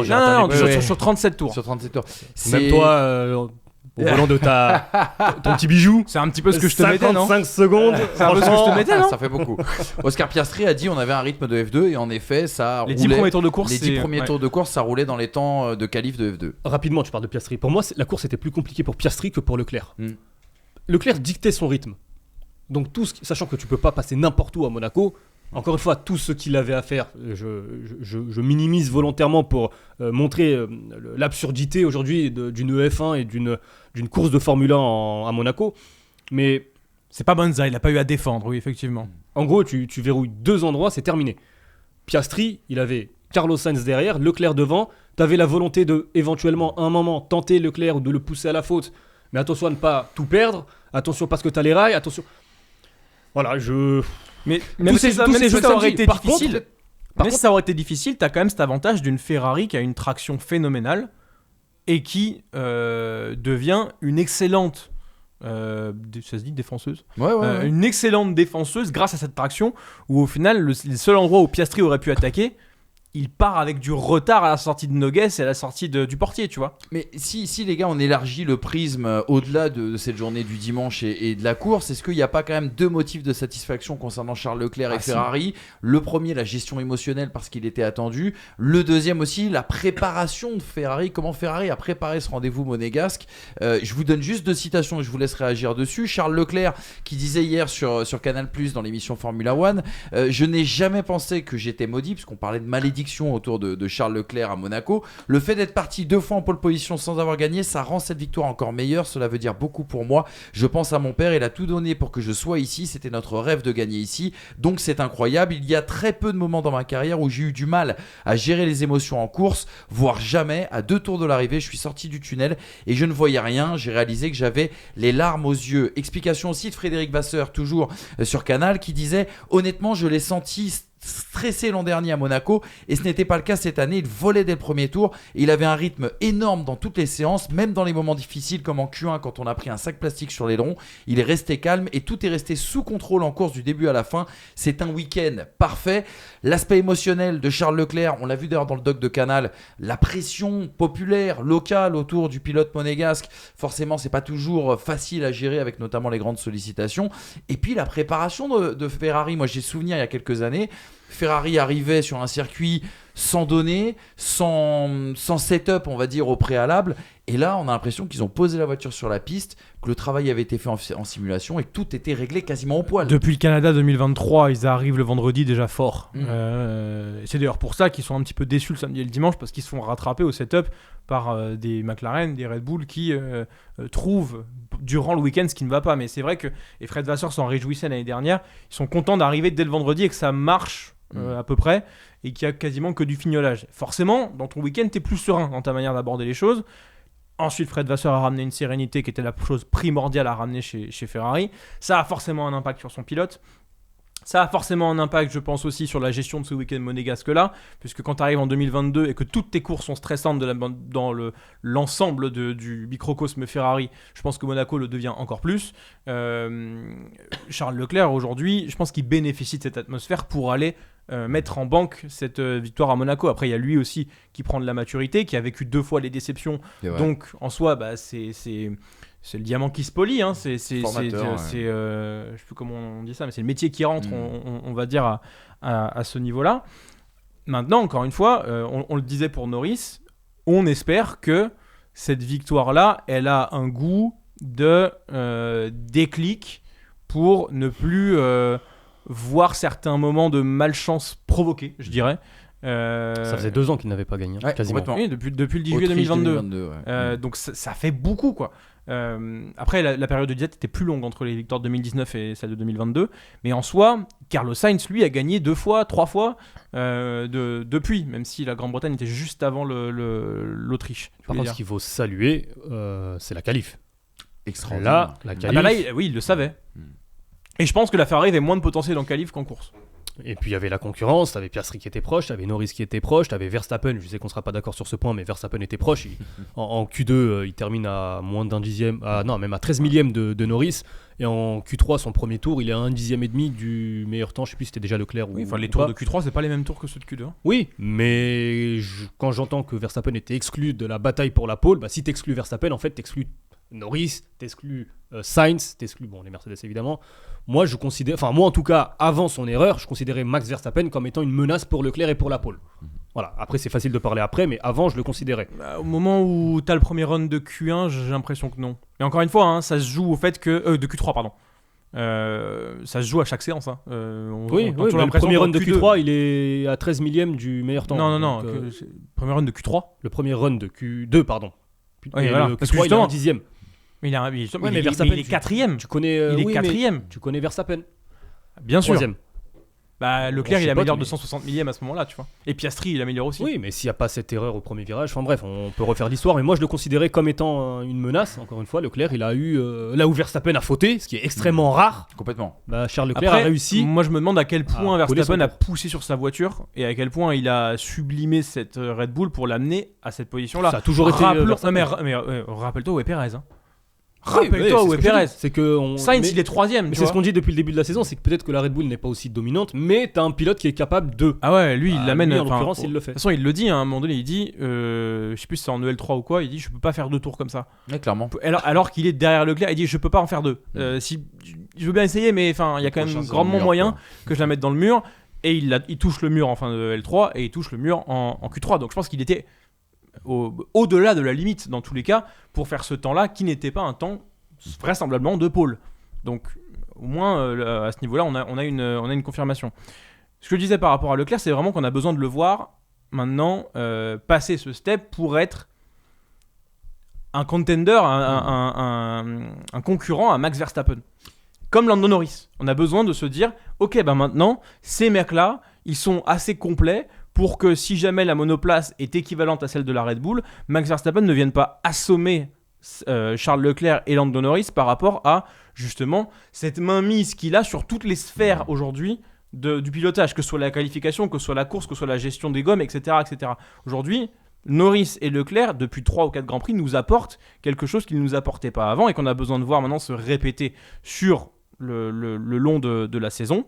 [SPEAKER 3] 37 tours.
[SPEAKER 1] Sur 37 tours.
[SPEAKER 2] Même toi, au volant de ton petit bijou.
[SPEAKER 3] C'est un petit peu ce que je te mettais, non ?
[SPEAKER 2] 55 secondes,
[SPEAKER 3] c'est un peu ce que je te mettais, non ?
[SPEAKER 1] Ça fait beaucoup. Oscar Piastri a dit on avait un rythme de F2 et en effet, ça roulait.
[SPEAKER 3] Les 10 premiers tours de course,
[SPEAKER 1] tours de course, ça roulait dans les temps de qualif de F2.
[SPEAKER 2] Rapidement, tu parles de Piastri. Pour moi, la course était plus compliquée pour Piastri que pour Leclerc. Leclerc dictait son rythme. Donc, sachant que tu peux pas passer n'importe où à Monaco, encore une fois, tout ce qu'il avait à faire, je minimise volontairement pour montrer l'absurdité aujourd'hui d'une F1 et d'une course de Formule 1 à Monaco. Mais
[SPEAKER 3] c'est pas Monza, il n'a pas eu à défendre, oui, effectivement.
[SPEAKER 2] En gros, tu verrouilles 2 endroits, c'est terminé. Piastri, il avait Carlos Sainz derrière, Leclerc devant. Tu avais la volonté de, éventuellement, à un moment, tenter Leclerc ou de le pousser à la faute. Mais attention à ne pas tout perdre. Attention parce que tu as les rails. Attention. Voilà,
[SPEAKER 3] Mais même si ça aurait été difficile, ça aurait été difficile, t'as quand même cet avantage d'une Ferrari qui a une traction phénoménale et qui devient une excellente ça se dit défenseuse, une excellente défenseuse grâce à cette traction où au final le seul endroit où Piastri aurait pu attaquer, il part avec du retard à la sortie de Nogues et à la sortie du portier, tu vois.
[SPEAKER 1] Mais si les gars, on élargit le prisme au-delà de cette journée du dimanche et de la course, est-ce qu'il n'y a pas quand même 2 motifs de satisfaction concernant Charles Leclerc et Ferrari ? Le premier, la gestion émotionnelle parce qu'il était attendu. Le deuxième aussi, la préparation de Ferrari. Comment Ferrari a préparé ce rendez-vous monégasque. Je vous donne juste 2 citations et je vous laisse réagir dessus. Charles Leclerc qui disait hier sur Canal+ dans l'émission Formula One, je n'ai jamais pensé que j'étais maudit, puisqu'on parlait de malédiction autour de Charles Leclerc à Monaco. Le fait d'être parti 2 fois en pole position sans avoir gagné, ça rend cette victoire encore meilleure. Cela veut dire beaucoup pour moi. Je pense à mon père, il a tout donné pour que je sois ici. C'était notre rêve de gagner ici. Donc c'est incroyable. Il y a très peu de moments dans ma carrière où j'ai eu du mal à gérer les émotions en course, voire jamais. À 2 tours de l'arrivée, je suis sorti du tunnel et je ne voyais rien. J'ai réalisé que j'avais les larmes aux yeux. Explication aussi de Frédéric Vasseur, toujours sur Canal, qui disait honnêtement, je l'ai senti stressé l'an dernier à Monaco et ce n'était pas le cas cette année. Il volait dès le premier tour et il avait un rythme énorme dans toutes les séances, même dans les moments difficiles comme en Q1 quand on a pris un sac plastique sur l'aileron. Il est resté calme et tout est resté sous contrôle en course du début à la fin. C'est un week-end parfait. L'aspect émotionnel de Charles Leclerc, on l'a vu d'ailleurs dans le doc de Canal, la pression populaire, locale autour du pilote monégasque, forcément c'est pas toujours facile à gérer avec notamment les grandes sollicitations. Et puis la préparation de Ferrari, moi j'ai souvenir il y a quelques années, Ferrari arrivait sur un circuit sans données, sans setup, on va dire, au préalable. Et là, on a l'impression qu'ils ont posé la voiture sur la piste, que le travail avait été fait en simulation et que tout était réglé quasiment au poil.
[SPEAKER 3] Depuis le Canada 2023, ils arrivent le vendredi déjà fort. C'est d'ailleurs pour ça qu'ils sont un petit peu déçus le samedi et le dimanche, parce qu'ils se font rattraper au setup par des McLaren, des Red Bull qui trouvent durant le week-end ce qui ne va pas. Mais c'est vrai que, et Fred Vasseur s'en réjouissait l'année dernière, ils sont contents d'arriver dès le vendredi et que ça marche à peu près, et qu'il y a quasiment que du fignolage. Forcément, dans ton week-end, t'es plus serein dans ta manière d'aborder les choses. Ensuite, Fred Vasseur a ramené une sérénité qui était la chose primordiale à ramener chez Ferrari. Ça a forcément un impact sur son pilote. Ça a forcément un impact, je pense aussi, sur la gestion de ce week-end monégasque-là, puisque quand tu arrives en 2022 et que toutes tes courses sont stressantes dans l'ensemble du microcosme Ferrari, je pense que Monaco le devient encore plus. Charles Leclerc, aujourd'hui, je pense qu'il bénéficie de cette atmosphère pour aller mettre en banque cette victoire à Monaco. Après, il y a lui aussi qui prend de la maturité, qui a vécu 2 fois les déceptions. Donc, en soi, c'est le diamant qui se polie, hein. Je sais plus comment on dit ça, mais c'est le métier qui rentre, on va dire, à ce niveau-là. Maintenant, encore une fois, on le disait pour Norris, on espère que cette victoire-là, elle a un goût de déclic pour ne plus voir certains moments de malchance provoqués, je dirais.
[SPEAKER 2] Ça faisait 2 ans qu'il n'avait pas gagné, quasiment.
[SPEAKER 3] Oui, depuis le 18 juillet 2022.
[SPEAKER 1] 2022
[SPEAKER 3] donc ça fait beaucoup, quoi. Après, la période de diète était plus longue entre les victoires de 2019 et celle de 2022. Mais en soi, Carlos Sainz, lui, a gagné 2 fois, 3 fois depuis, même si la Grande-Bretagne était juste avant l'Autriche.
[SPEAKER 2] Par contre, ce qu'il faut saluer, c'est la qualif.
[SPEAKER 1] Extraordinaire.
[SPEAKER 2] Là, la qualif.
[SPEAKER 3] Oui, il le savait. Et je pense que la Ferrari avait moins de potentiel en qualif qu'en course.
[SPEAKER 2] Et puis il y avait la concurrence, t'avais Piastri qui était proche, t'avais Norris qui était proche, t'avais Verstappen, je sais qu'on sera pas d'accord sur ce point, mais Verstappen était proche. En Q2, il termine à moins d'un dixième, même à 13 millième de Norris. Et en Q3, son premier tour, il est à 1 dixième et demi du meilleur temps. Je sais plus si c'était déjà Leclerc ou.
[SPEAKER 3] Oui, les tours de Q3, c'est pas les mêmes tours que ceux de Q2. Hein.
[SPEAKER 2] Oui, mais quand j'entends que Verstappen était exclu de la bataille pour la pole, si t'exclus Verstappen, en fait, t'exclus Norris, t'exclus Sainz, t'exclus les Mercedes évidemment. Moi en tout cas, avant son erreur, je considérais Max Verstappen comme étant une menace pour Leclerc et pour la pole. Voilà. Après, c'est facile de parler après, mais avant, je le considérais.
[SPEAKER 3] Au moment où t'as le premier run de Q1, j'ai l'impression que non. Et encore une fois, ça se joue au fait que de Q3, pardon. Ça se joue à chaque séance. Hein.
[SPEAKER 2] Le premier run de Q3, il est à 13 millième du meilleur temps.
[SPEAKER 3] Non. Premier run de Q3.
[SPEAKER 2] Le premier run de Q2, pardon.
[SPEAKER 3] Oui, voilà.
[SPEAKER 2] Le Q3, il est en dixième.
[SPEAKER 3] Mais
[SPEAKER 2] Verstappen,
[SPEAKER 3] il est quatrième.
[SPEAKER 2] Tu connais,
[SPEAKER 3] il est quatrième.
[SPEAKER 2] Tu connais Verstappen.
[SPEAKER 3] Bien sûr.
[SPEAKER 2] Troisième.
[SPEAKER 3] Leclerc, il améliore de 160 millième à ce moment-là, tu vois. Et Piastri, il améliore aussi.
[SPEAKER 2] Oui, mais s'il n'y a pas cette erreur au premier virage, bref, on peut refaire l'histoire. Mais moi, je le considérais comme étant une menace. Encore une fois, Leclerc, il a eu là où Verstappen a fauté, ce qui est extrêmement rare.
[SPEAKER 1] Complètement.
[SPEAKER 2] Charles Leclerc a réussi.
[SPEAKER 3] Moi, je me demande à quel point Verstappen a poussé sur sa voiture et à quel point il a sublimé cette Red Bull pour l'amener à cette position-là.
[SPEAKER 2] Ça a toujours été.
[SPEAKER 3] Rappelle-toi où est Perez. Hein.
[SPEAKER 2] Rappelle-toi où est Perez. C'est que
[SPEAKER 3] Sainz, il est troisième.
[SPEAKER 2] Mais c'est ce qu'on dit depuis le début de la saison, c'est que peut-être que la Red Bull n'est pas aussi dominante, mais t'as un pilote qui est capable de.
[SPEAKER 3] Ah ouais, lui, il l'amène.
[SPEAKER 2] En l'occurrence, il le fait.
[SPEAKER 3] De toute façon, il le dit à un moment donné, il dit, je sais plus si c'est en EL3 ou quoi, il dit, je peux pas faire 2 tours comme ça.
[SPEAKER 1] Ouais, clairement.
[SPEAKER 3] Alors qu'il est derrière Leclerc, il dit, je peux pas en faire 2. Si je veux bien essayer, mais enfin, il y a quand même grandement moyen que je la mette dans le mur. Et il touche le mur en fin de L3 et il touche le mur en Q3. Donc je pense qu'il était au-delà de la limite dans tous les cas pour faire ce temps-là qui n'était pas un temps vraisemblablement de pôle. Donc au moins à ce niveau-là on a une confirmation. Ce que je disais par rapport à Leclerc, c'est vraiment qu'on a besoin de le voir maintenant passer ce step pour être un contender, un concurrent à Max Verstappen. Comme Lando Norris. On a besoin de se dire, ok, maintenant, ces mecs-là, ils sont assez complets pour que si jamais la monoplace est équivalente à celle de la Red Bull, Max Verstappen ne vienne pas assommer Charles Leclerc et Lando Norris par rapport à, justement, cette mainmise qu'il a sur toutes les sphères aujourd'hui du pilotage, que ce soit la qualification, que ce soit la course, que ce soit la gestion des gommes, etc. etc. Aujourd'hui, Norris et Leclerc, depuis 3 ou 4 Grands Prix, nous apportent quelque chose qu'ils ne nous apportaient pas avant et qu'on a besoin de voir maintenant se répéter sur le long de la saison.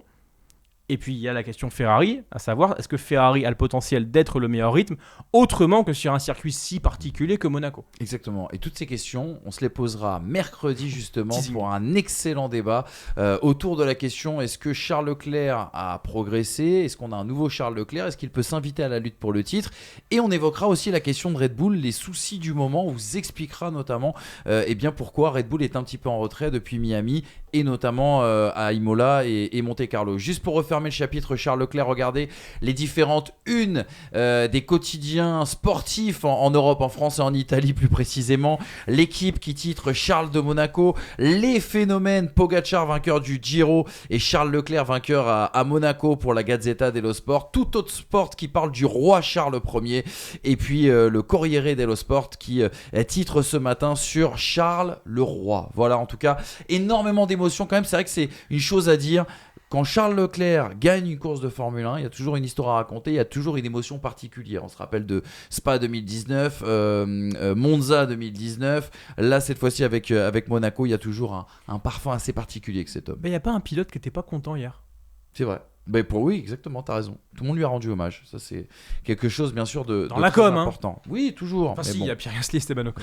[SPEAKER 3] Et puis il y a la question Ferrari, à savoir est-ce que Ferrari a le potentiel d'être le meilleur rythme autrement que sur un circuit si particulier que Monaco.
[SPEAKER 1] Exactement, et toutes ces questions on se les posera mercredi justement pour un excellent débat autour de la question est-ce que Charles Leclerc a progressé, est-ce qu'on a un nouveau Charles Leclerc, est-ce qu'il peut s'inviter à la lutte pour le titre, et on évoquera aussi la question de Red Bull, les soucis du moment, on vous expliquera notamment pourquoi Red Bull est un petit peu en retrait depuis Miami et notamment à Imola et Monte Carlo. Juste pour refermer le chapitre Charles Leclerc, regardez les différentes unes des quotidiens sportifs en Europe, en France et en Italie plus précisément. L'équipe qui titre Charles de Monaco, les phénomènes Pogacar vainqueur du Giro et Charles Leclerc vainqueur à Monaco pour la Gazzetta dello Sport. Tout autre sport qui parle du roi Charles Ier et puis le Corriere dello Sport qui titre ce matin sur Charles le roi. Voilà, en tout cas énormément d'émotions quand même, c'est vrai que c'est une chose à dire. quand Charles Leclerc gagne une course de Formule 1, il y a toujours une histoire à raconter, il y a toujours une émotion particulière. On se rappelle de Spa 2019, Monza 2019. Là, cette fois-ci, avec Monaco, il y a toujours un parfum assez particulier avec cet homme.
[SPEAKER 3] Il n'y a pas un pilote qui n'était pas content hier.
[SPEAKER 1] C'est vrai. Oui, exactement, t'as raison. Tout le monde lui a rendu hommage. Ça, c'est quelque chose, bien sûr, de
[SPEAKER 3] Dans la
[SPEAKER 1] très
[SPEAKER 3] com,
[SPEAKER 1] important. Oui, toujours.
[SPEAKER 3] Enfin,
[SPEAKER 1] Mais
[SPEAKER 3] si, il
[SPEAKER 1] bon.
[SPEAKER 3] y a Pierre Gasly et Esteban Ocon.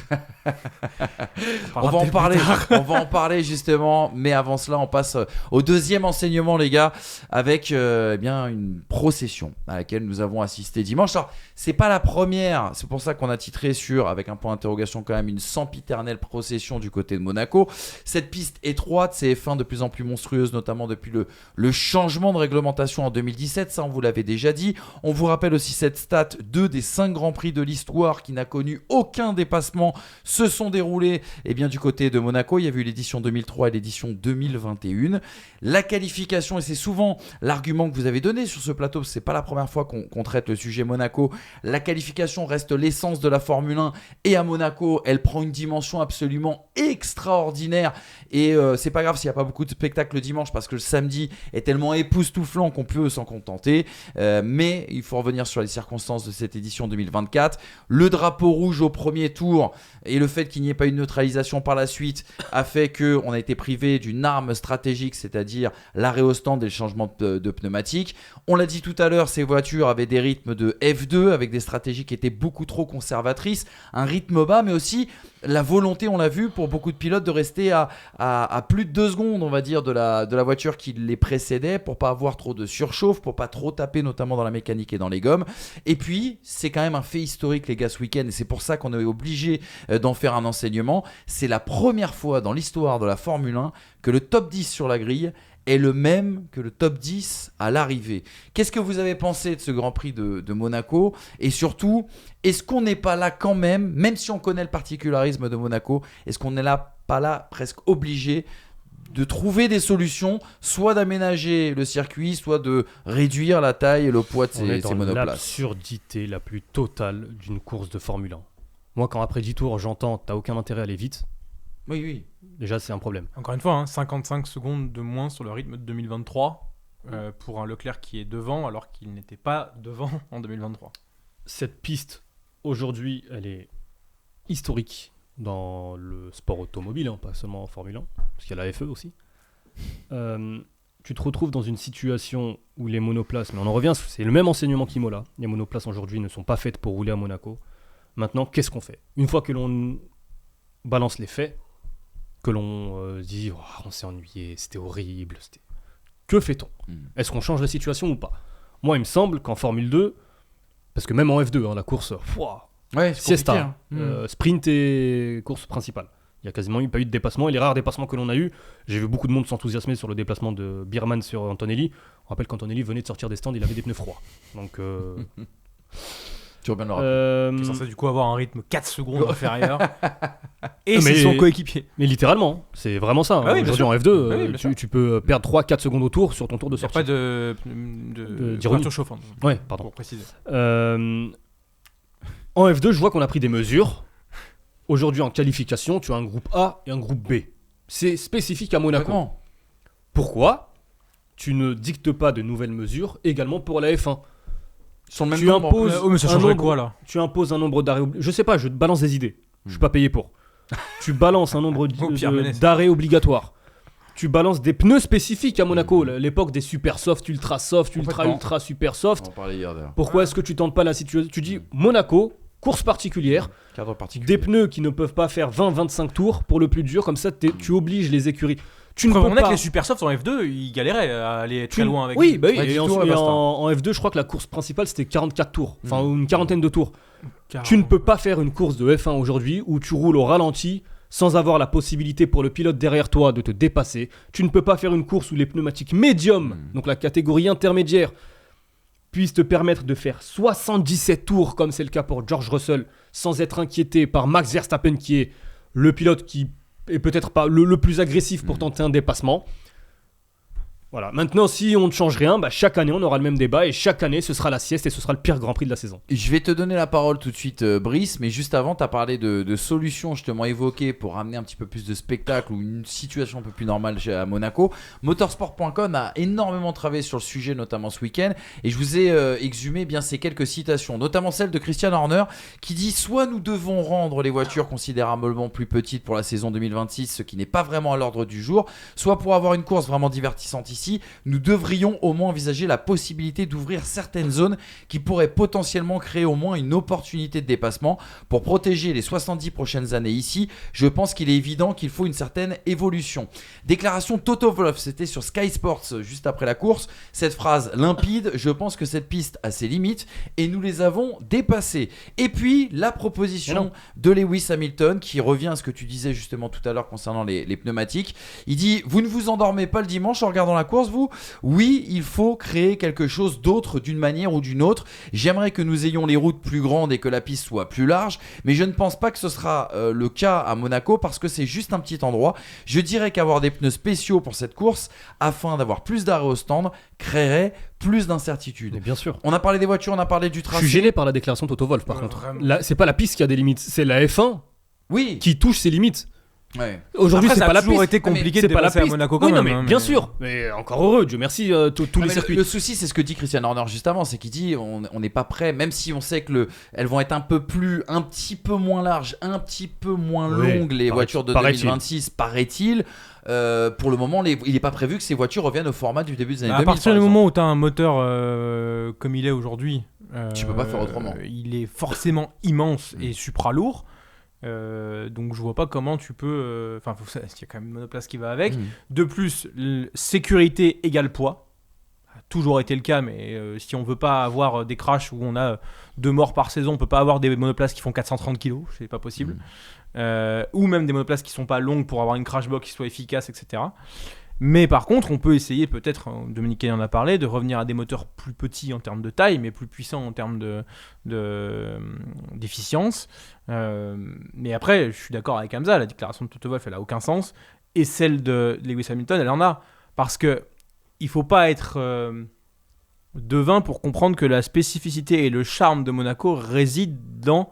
[SPEAKER 1] On va en parler. On va en parler justement. Mais avant cela, on passe au deuxième enseignement, les gars, avec eh bien une procession à laquelle nous avons assisté dimanche. Alors, c'est pas la première. C'est pour ça qu'on a titré avec un point d'interrogation quand même, une sempiternelle procession du côté de Monaco. Cette piste étroite, c'est F1 de plus en plus monstrueuse, notamment depuis le changement de réglementation en 2017, ça on vous l'avait déjà dit. On vous rappelle aussi cette stat, 2 des 5 Grands Prix de l'histoire qui n'a connu aucun dépassement se sont déroulés du côté de Monaco. Il y a eu l'édition 2003 et l'édition 2021. La qualification, et c'est souvent l'argument que vous avez donné sur ce plateau, c'est pas la première fois qu'on traite le sujet Monaco, la qualification reste l'essence de la Formule 1 et à Monaco, elle prend une dimension absolument extraordinaire et c'est pas grave s'il n'y a pas beaucoup de spectacles le dimanche parce que le samedi est tellement époustouflant qu'on peut s'en contenter, mais il faut revenir sur les circonstances de cette édition 2024. Le drapeau rouge au premier tour et le fait qu'il n'y ait pas eu de neutralisation par la suite a fait qu'on a été privé d'une arme stratégique, c'est-à-dire l'arrêt au stand et le changement de pneumatique. On l'a dit tout à l'heure, ces voitures avaient des rythmes de F2 avec des stratégies qui étaient beaucoup trop conservatrices, un rythme bas, mais aussi la volonté, on l'a vu, pour beaucoup de pilotes de rester à plus de 2 secondes, on va dire, de la voiture qui les précédait pour pas avoir trop de surchauffe, pour pas trop taper notamment dans la mécanique et dans les gommes. Et puis, c'est quand même un fait historique, les gars, ce week-end, et c'est pour ça qu'on est obligé d'en faire un enseignement. C'est la première fois dans l'histoire de la Formule 1 que le top 10 sur la grille est le même que le top 10 à l'arrivée. Qu'est-ce que vous avez pensé de ce Grand Prix de Monaco ? Et surtout, est-ce qu'on n'est pas là quand même si on connaît le particularisme de Monaco, est-ce qu'on n'est pas là presque obligé de trouver des solutions, soit d'aménager le circuit, soit de réduire la taille et le poids de ces monoplaces.
[SPEAKER 2] L'absurdité la plus totale d'une course de Formule 1. Moi, quand après 10 tours, j'entends « t'as aucun intérêt à aller vite »,
[SPEAKER 1] oui.
[SPEAKER 2] déjà, c'est un problème.
[SPEAKER 3] Encore une fois, 55 secondes de moins sur le rythme de 2023 pour un Leclerc qui est devant alors qu'il n'était pas devant en 2023.
[SPEAKER 2] Cette piste, aujourd'hui, elle est historique dans le sport automobile, pas seulement en Formule 1, parce qu'il y a la FE aussi. Tu te retrouves dans une situation où les monoplaces, mais on en revient, c'est le même enseignement qu'Imola, les monoplaces aujourd'hui ne sont pas faites pour rouler à Monaco. Maintenant, qu'est-ce qu'on fait ? Une fois que l'on balance les faits, que l'on dit on s'est ennuyé, c'était horrible, que fait-on ? Est-ce qu'on change la situation ou pas ? Moi, il me semble qu'en Formule 2, parce que même en F2, la course,
[SPEAKER 1] c'est
[SPEAKER 2] siesta, sprint et course principale. Il n'y a quasiment pas eu de dépassement. Et les rares dépassements que l'on a eu, j'ai vu beaucoup de monde s'enthousiasmer sur le déplacement de Biermann sur Antonelli. On rappelle qu'Antonelli venait de sortir des stands, il avait des pneus froids. Donc,
[SPEAKER 1] tu vas bien le rappeler.
[SPEAKER 3] Tu es censé du coup avoir un rythme 4 secondes inférieur. Et c'est son coéquipier.
[SPEAKER 2] Mais littéralement, c'est vraiment ça.
[SPEAKER 3] Ah oui,
[SPEAKER 2] aujourd'hui en F2, tu peux perdre 3-4 secondes au tour sur ton tour de sortie.
[SPEAKER 3] Il n'y a pas de voiture chauffante.
[SPEAKER 2] Ouais, pardon.
[SPEAKER 3] Pour préciser.
[SPEAKER 2] En F2, je vois qu'on a pris des mesures. Aujourd'hui, en qualification, tu as un groupe A et un groupe B. C'est spécifique à Monaco.
[SPEAKER 1] Vraiment.
[SPEAKER 2] Pourquoi tu ne dictes pas de nouvelles mesures également pour la F1 ?
[SPEAKER 1] Sur le même
[SPEAKER 2] tu
[SPEAKER 1] nombre,
[SPEAKER 2] imposes
[SPEAKER 3] mais ça changerait quoi là ?
[SPEAKER 2] Tu imposes un nombre d'arrêts. Je sais pas, je te balance des idées. Je suis pas payé pour. Tu balances un nombre d'arrêts obligatoires. Tu balances des pneus spécifiques à Monaco. L'époque des super soft, ultra soft, ultra super soft.
[SPEAKER 1] On en parlait hier d'ailleurs.
[SPEAKER 2] Pourquoi est-ce que tu tentes pas la situation ? Tu dis Monaco, course particulière,
[SPEAKER 1] cadre particulier.
[SPEAKER 2] Des pneus qui ne peuvent pas faire 20-25 tours pour le plus dur. Comme ça, tu obliges les écuries. Tu ne peux
[SPEAKER 3] on a
[SPEAKER 2] pas.
[SPEAKER 3] que les super softs en F2, ils galéraient à aller très loin avec.
[SPEAKER 2] Oui, bah oui.
[SPEAKER 1] Ouais,
[SPEAKER 2] Et en F2, je crois que la course principale c'était 44 tours, enfin une quarantaine de tours. Tu ne peux pas faire une course de F1 aujourd'hui où tu roules au ralenti sans avoir la possibilité pour le pilote derrière toi de te dépasser. Tu ne peux pas faire une course où les pneumatiques médiums, donc la catégorie intermédiaire, puissent te permettre de faire 77 tours comme c'est le cas pour George Russell sans être inquiété par Max Verstappen qui est le pilote qui est peut-être pas le plus agressif pour tenter un dépassement. Voilà. Maintenant, si on ne change rien, chaque année on aura le même débat et chaque année ce sera la sieste et ce sera le pire Grand Prix de la saison.
[SPEAKER 1] Je vais te donner la parole tout de suite, Brice, mais juste avant, tu as parlé de solutions justement évoquées pour ramener un petit peu plus de spectacle ou une situation un peu plus normale à Monaco. Motorsport.com a énormément travaillé sur le sujet, notamment ce week-end, et je vous ai exhumé bien ces quelques citations, notamment celle de Christian Horner qui dit: soit nous devons rendre les voitures considérablement plus petites pour la saison 2026, ce qui n'est pas vraiment à l'ordre du jour, soit pour avoir une course vraiment divertissante ici, nous devrions au moins envisager la possibilité d'ouvrir certaines zones qui pourraient potentiellement créer au moins une opportunité de dépassement. Pour protéger les 70 prochaines années ici, je pense qu'il est évident qu'il faut une certaine évolution. Déclaration Toto Wolff, c'était sur Sky Sports juste après la course. Cette phrase limpide: je pense que cette piste a ses limites et nous les avons dépassées. Et puis la proposition de Lewis Hamilton qui revient à ce que tu disais justement tout à l'heure concernant les pneumatiques. Il dit: vous ne vous endormez pas le dimanche en regardant la course, vous? Oui, il faut créer quelque chose d'autre d'une manière ou d'une autre. J'aimerais que nous ayons les routes plus grandes et que la piste soit plus large, mais je ne pense pas que ce sera le cas à Monaco parce que c'est juste un petit endroit. Je dirais qu'avoir des pneus spéciaux pour cette course afin d'avoir plus d'arrêt au stand créerait plus d'incertitudes.
[SPEAKER 2] Mais bien sûr.
[SPEAKER 1] On a parlé des voitures, on a parlé du tracé.
[SPEAKER 2] Je suis gêné par la déclaration de Toto Wolff par contre. Là, c'est pas la piste qui a des limites, c'est la F1 qui touche ses limites.
[SPEAKER 1] Ouais.
[SPEAKER 2] Aujourd'hui, c'est pas la piste.
[SPEAKER 3] Ça a toujours été compliqué de dépasser à Monaco quand même.
[SPEAKER 2] Bien sûr. Mais encore heureux, Dieu merci, tous les circuits.
[SPEAKER 1] Le souci, c'est ce que dit Christian Horner juste avant, c'est qu'il dit on n'est pas prêt, même si on sait que elles vont être un petit peu moins larges, un petit peu moins longues les voitures de 2026, paraît-il. Pour le moment, il n'est pas prévu que ces voitures reviennent au format du début des années 2000.
[SPEAKER 3] À partir du moment où tu as un moteur comme il est aujourd'hui,
[SPEAKER 1] tu peux pas faire autrement.
[SPEAKER 3] Il est forcément immense et supra-lourd. Donc je vois pas comment tu peux. Enfin, il y a quand même une monoplace qui va avec. De plus, sécurité égale poids. Ça a toujours été le cas, mais si on veut pas avoir des crashs où on a 2 morts par saison, on peut pas avoir des monoplaces qui font 430 kg, c'est pas possible. Ou même des monoplaces qui sont pas longues pour avoir une crash box qui soit efficace, etc. Mais par contre, on peut essayer peut-être, Dominique en a parlé, de revenir à des moteurs plus petits en termes de taille, mais plus puissants en termes d'efficience. Mais après, je suis d'accord avec Hamza, la déclaration de Toto Wolff, elle n'a aucun sens. Et celle de Lewis Hamilton, elle en a. Parce qu'il ne faut pas être devin pour comprendre que la spécificité et le charme de Monaco résident dans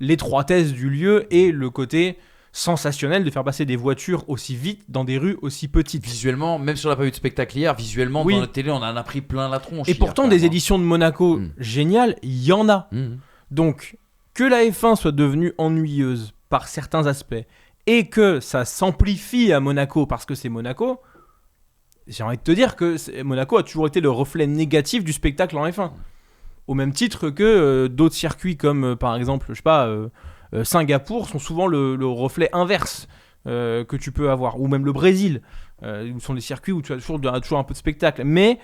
[SPEAKER 3] l'étroitesse du lieu et le côté sensationnel de faire passer des voitures aussi vite dans des rues aussi petites.
[SPEAKER 1] Visuellement, même si on n'a pas eu de spectacle hier, visuellement, dans la télé, on en a pris plein la tronche.
[SPEAKER 3] Et pourtant, des éditions de Monaco géniales, il y en a. Donc, que la F1 soit devenue ennuyeuse par certains aspects et que ça s'amplifie à Monaco parce que c'est Monaco, j'ai envie de te dire que Monaco a toujours été le reflet négatif du spectacle en F1. Au même titre que d'autres circuits comme, par exemple, je sais pas... Singapour sont souvent le reflet inverse que tu peux avoir, ou même le Brésil, où sont des circuits où tu as toujours un peu de spectacle. Mais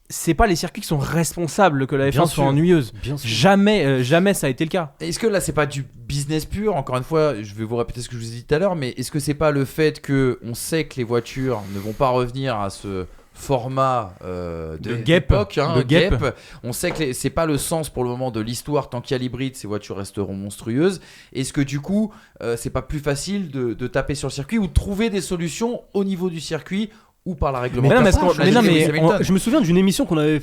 [SPEAKER 3] c'est pas les circuits qui sont responsables que la F1 soit ennuyeuse. Jamais ça a été le cas.
[SPEAKER 1] Est-ce que là c'est pas du business pur? Encore une fois, je vais vous répéter ce que je vous ai dit tout à l'heure, mais est-ce que c'est pas le fait que on sait que les voitures ne vont pas revenir à ce format de
[SPEAKER 3] l'époque,
[SPEAKER 1] de Gap. On sait que c'est pas le sens pour le moment de l'histoire. Tant qu'il y a l'hybride, ces voitures resteront monstrueuses. Est-ce que du coup c'est pas plus facile de taper sur le circuit ou de trouver des solutions au niveau du circuit ou par la réglementation?
[SPEAKER 2] Je me souviens d'une émission qu'on avait.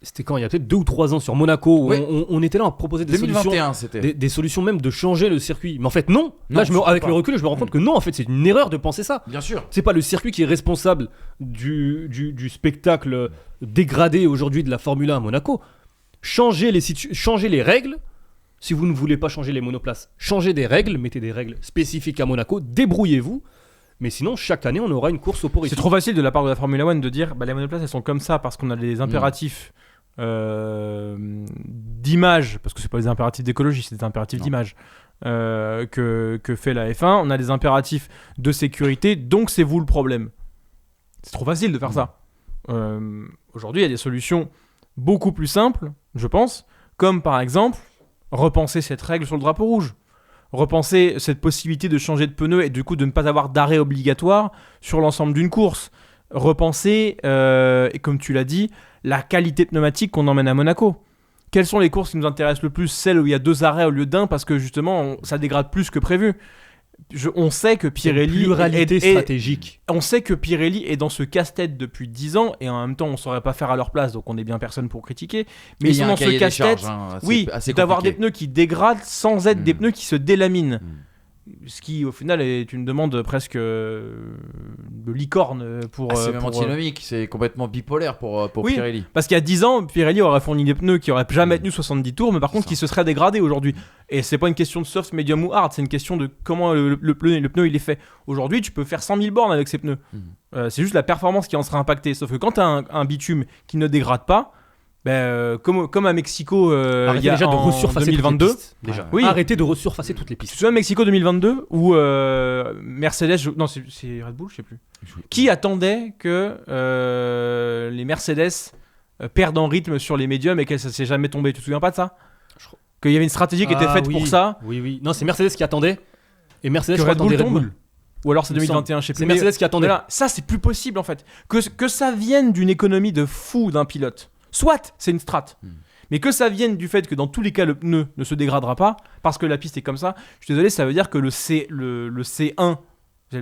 [SPEAKER 2] C'était quand? Il y a peut-être 2 ou 3 ans sur Monaco.
[SPEAKER 1] Oui.
[SPEAKER 2] On était là à proposer des
[SPEAKER 1] 2021,
[SPEAKER 2] solutions. Des solutions même de changer le circuit. Mais en fait, non. Là, avec le recul, je me rends compte que non, en fait, c'est une erreur de penser ça.
[SPEAKER 1] Bien sûr.
[SPEAKER 2] C'est pas le circuit qui est responsable du spectacle dégradé aujourd'hui de la Formule 1 à Monaco. Changez les règles. Si vous ne voulez pas changer les monoplaces, changez des règles. Mettez des règles spécifiques à Monaco. Débrouillez-vous. Mais sinon, chaque année, on aura une course oporifique.
[SPEAKER 3] C'est trop facile de la part de la Formule 1 de dire les monoplaces, elles sont comme ça parce qu'on a des impératifs d'image, parce que c'est pas des impératifs d'écologie, c'est des impératifs d'image que fait la F1. On a des impératifs de sécurité, donc c'est vous le problème. C'est trop facile de faire ça. Aujourd'hui, il y a des solutions beaucoup plus simples, je pense, comme par exemple repenser cette règle sur le drapeau rouge. Repenser cette possibilité de changer de pneu et du coup de ne pas avoir d'arrêt obligatoire sur l'ensemble d'une course. Repenser, et comme tu l'as dit, la qualité pneumatique qu'on emmène à Monaco. Quelles sont les courses qui nous intéressent le plus? Celles où il y a 2 arrêts au lieu d'1 parce que justement ça dégrade plus que prévu. on sait que Pirelli
[SPEAKER 2] pluralité
[SPEAKER 3] est-
[SPEAKER 2] stratégique.
[SPEAKER 3] on sait que Pirelli est dans ce casse-tête depuis 10 ans et en même temps on saurait pas faire à leur place, donc on est bien personne pour critiquer, mais ils
[SPEAKER 1] il y
[SPEAKER 3] sont
[SPEAKER 1] a
[SPEAKER 3] dans
[SPEAKER 1] un
[SPEAKER 3] ce
[SPEAKER 1] cahier des
[SPEAKER 3] casse-tête.
[SPEAKER 1] charges,
[SPEAKER 3] Oui,
[SPEAKER 1] assez
[SPEAKER 3] d'avoir des
[SPEAKER 1] compliqué.
[SPEAKER 3] pneus qui dégradent sans être des pneus qui se délaminent. Ce qui au final est une demande presque de licorne pour.
[SPEAKER 1] C'est même
[SPEAKER 3] pour,
[SPEAKER 1] antinomique, c'est complètement bipolaire pour
[SPEAKER 3] Oui.
[SPEAKER 1] Pirelli.
[SPEAKER 3] Parce qu'il y a 10 ans, Pirelli aurait fourni des pneus qui auraient jamais tenu 70 tours, mais par contre
[SPEAKER 1] ça.
[SPEAKER 3] qui se seraient dégradés aujourd'hui. Et c'est pas une question de soft, medium ou hard, c'est une question de comment le pneu il est fait. Aujourd'hui, tu peux faire 100 000 bornes avec ces pneus. C'est juste la performance qui en sera impactée. Sauf que quand tu as un bitume qui ne dégrade pas, comme à Mexico il
[SPEAKER 2] Arrêtez
[SPEAKER 3] y a
[SPEAKER 2] déjà de
[SPEAKER 3] en
[SPEAKER 2] resurfacer
[SPEAKER 3] 2022.
[SPEAKER 2] toutes les pistes, déjà.
[SPEAKER 3] Oui.
[SPEAKER 2] Arrêtez de resurfacer toutes les
[SPEAKER 3] Tu
[SPEAKER 2] pistes.
[SPEAKER 3] te souviens de Mexico 2022 où Mercedes, non c'est Red Bull, je sais plus. Qui attendait que les Mercedes perdent en rythme sur les médiums et qu'elle ça s'est jamais tombé? Tu te souviens pas de ça? Qu'il y avait une stratégie qui était faite
[SPEAKER 2] oui.
[SPEAKER 3] pour ça,
[SPEAKER 2] Oui, oui. Non, c'est Mercedes qui attendait. Et Mercedes
[SPEAKER 3] que
[SPEAKER 2] je crois,
[SPEAKER 3] Red Bull
[SPEAKER 2] attendait
[SPEAKER 3] tombe. Ou alors c'est
[SPEAKER 2] Il me
[SPEAKER 3] 2021, je sais plus.
[SPEAKER 2] C'est
[SPEAKER 3] Mais
[SPEAKER 2] Mercedes qui attendait.
[SPEAKER 3] voilà, ça c'est plus possible en fait. Que ça vienne d'une économie de fou d'un pilote. Soit c'est une strat. Mais que ça vienne du fait que dans tous les cas le pneu ne se dégradera pas parce que la piste est comme ça. Je suis désolé, ça veut dire que le C1, c'est le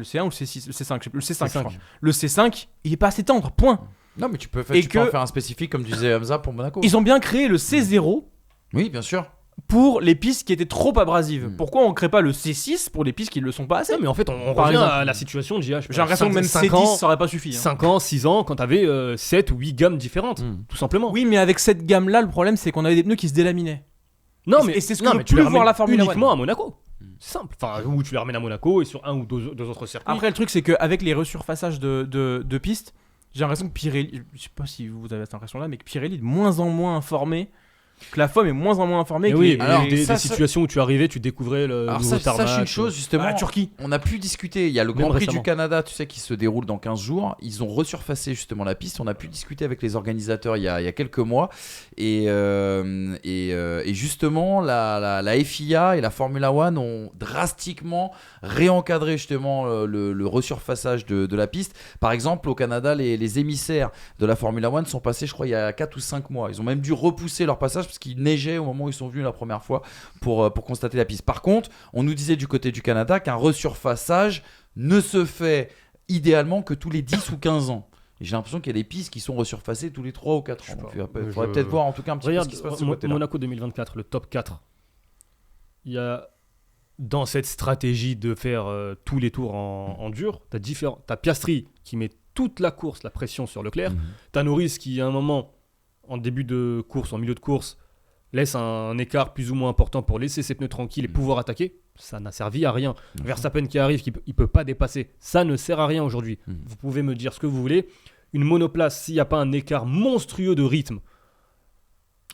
[SPEAKER 3] C1 ou le C6, le C5, je sais plus, le C5, je crois. Le C5, il est pas assez tendre. Point.
[SPEAKER 1] Non, mais tu peux,
[SPEAKER 3] Et
[SPEAKER 1] tu peux en
[SPEAKER 3] que-
[SPEAKER 1] faire un spécifique comme disait Hamza pour Monaco.
[SPEAKER 3] Ils ont bien créé le C0
[SPEAKER 1] Oui, bien sûr.
[SPEAKER 3] pour les pistes qui étaient trop abrasives.
[SPEAKER 1] Mm.
[SPEAKER 3] Pourquoi on crée pas le C6 pour les pistes qui ne le sont pas assez?
[SPEAKER 2] Non, mais en fait, on
[SPEAKER 3] Par
[SPEAKER 2] revient
[SPEAKER 3] exemple.
[SPEAKER 2] à la situation de GH.
[SPEAKER 3] J'ai l'impression que même
[SPEAKER 2] 5
[SPEAKER 3] C10
[SPEAKER 2] ans,
[SPEAKER 3] ça aurait pas suffi. hein.
[SPEAKER 2] 5 ans, 6 ans, quand t'avais 7 ou 8 gammes différentes, tout simplement.
[SPEAKER 3] Oui, mais avec cette gamme-là, le problème c'est qu'on avait des pneus qui se délaminaient.
[SPEAKER 2] Non,
[SPEAKER 3] Et
[SPEAKER 2] mais
[SPEAKER 3] c'est ce que
[SPEAKER 2] non,
[SPEAKER 3] veut
[SPEAKER 2] mais tu
[SPEAKER 3] plus
[SPEAKER 2] les
[SPEAKER 3] voir
[SPEAKER 2] ramènes
[SPEAKER 3] la Formule
[SPEAKER 2] uniquement
[SPEAKER 3] 1.
[SPEAKER 2] à Monaco. C'est simple. Enfin, ou tu les ramènes à Monaco et sur un ou deux autres circuits.
[SPEAKER 3] Après, le truc c'est qu'avec les resurfaçages de pistes, j'ai l'impression que Pirelli, je sais pas si vous avez cette impression-là, mais que Pirelli est de moins en moins informé, que la FOM est de moins en moins informée.
[SPEAKER 2] Mais
[SPEAKER 3] que
[SPEAKER 2] oui,
[SPEAKER 3] les-
[SPEAKER 2] mais
[SPEAKER 1] alors,
[SPEAKER 2] des
[SPEAKER 1] ça-
[SPEAKER 2] situations où tu arrivais, tu découvrais le
[SPEAKER 1] Alors
[SPEAKER 2] nouveau
[SPEAKER 1] sache
[SPEAKER 2] tarmac.
[SPEAKER 1] une chose justement,
[SPEAKER 3] la Turquie.
[SPEAKER 1] on a pu discuter, il y a le
[SPEAKER 2] Même
[SPEAKER 1] Grand Prix
[SPEAKER 2] récemment.
[SPEAKER 1] du Canada, tu sais, qui se déroule dans 15 jours, ils ont resurfacé justement la piste, on a pu discuter avec les organisateurs il y a quelques mois, et justement la FIA et la Formula One ont drastiquement réencadré justement le resurfaçage de la piste. Par exemple au Canada, les émissaires de la Formula One sont passés je crois il y a 4 ou 5 mois, ils ont même dû repousser leur passage parce qu'il neigeait au moment où ils sont venus la première fois pour constater la piste. Par contre, on nous disait du côté du Canada qu'un resurfaçage ne se fait idéalement que tous les 10 ou 15 ans. Et j'ai l'impression qu'il y a des pistes qui sont resurfacées tous les 3 ou 4 ans. Donc, il faudrait peut-être voir en tout cas un petit
[SPEAKER 2] Regarde,
[SPEAKER 1] peu ce qui se passe de ce
[SPEAKER 2] Mo-
[SPEAKER 1] côté-là.
[SPEAKER 2] Monaco 2024, le top 4. Il y a dans cette stratégie de faire tous les tours en dur, t'as Piastri qui met toute la course, la pression sur Leclerc. T'as Norris qui, à un moment, en début de course, en milieu de course, laisse un écart plus ou moins important pour laisser ses pneus tranquilles et pouvoir attaquer. Ça n'a servi à rien. Verstappen qui arrive, il peut pas dépasser. Ça ne sert à rien aujourd'hui. Vous pouvez me dire ce que vous voulez. Une monoplace, s'il n'y a pas un écart monstrueux de rythme.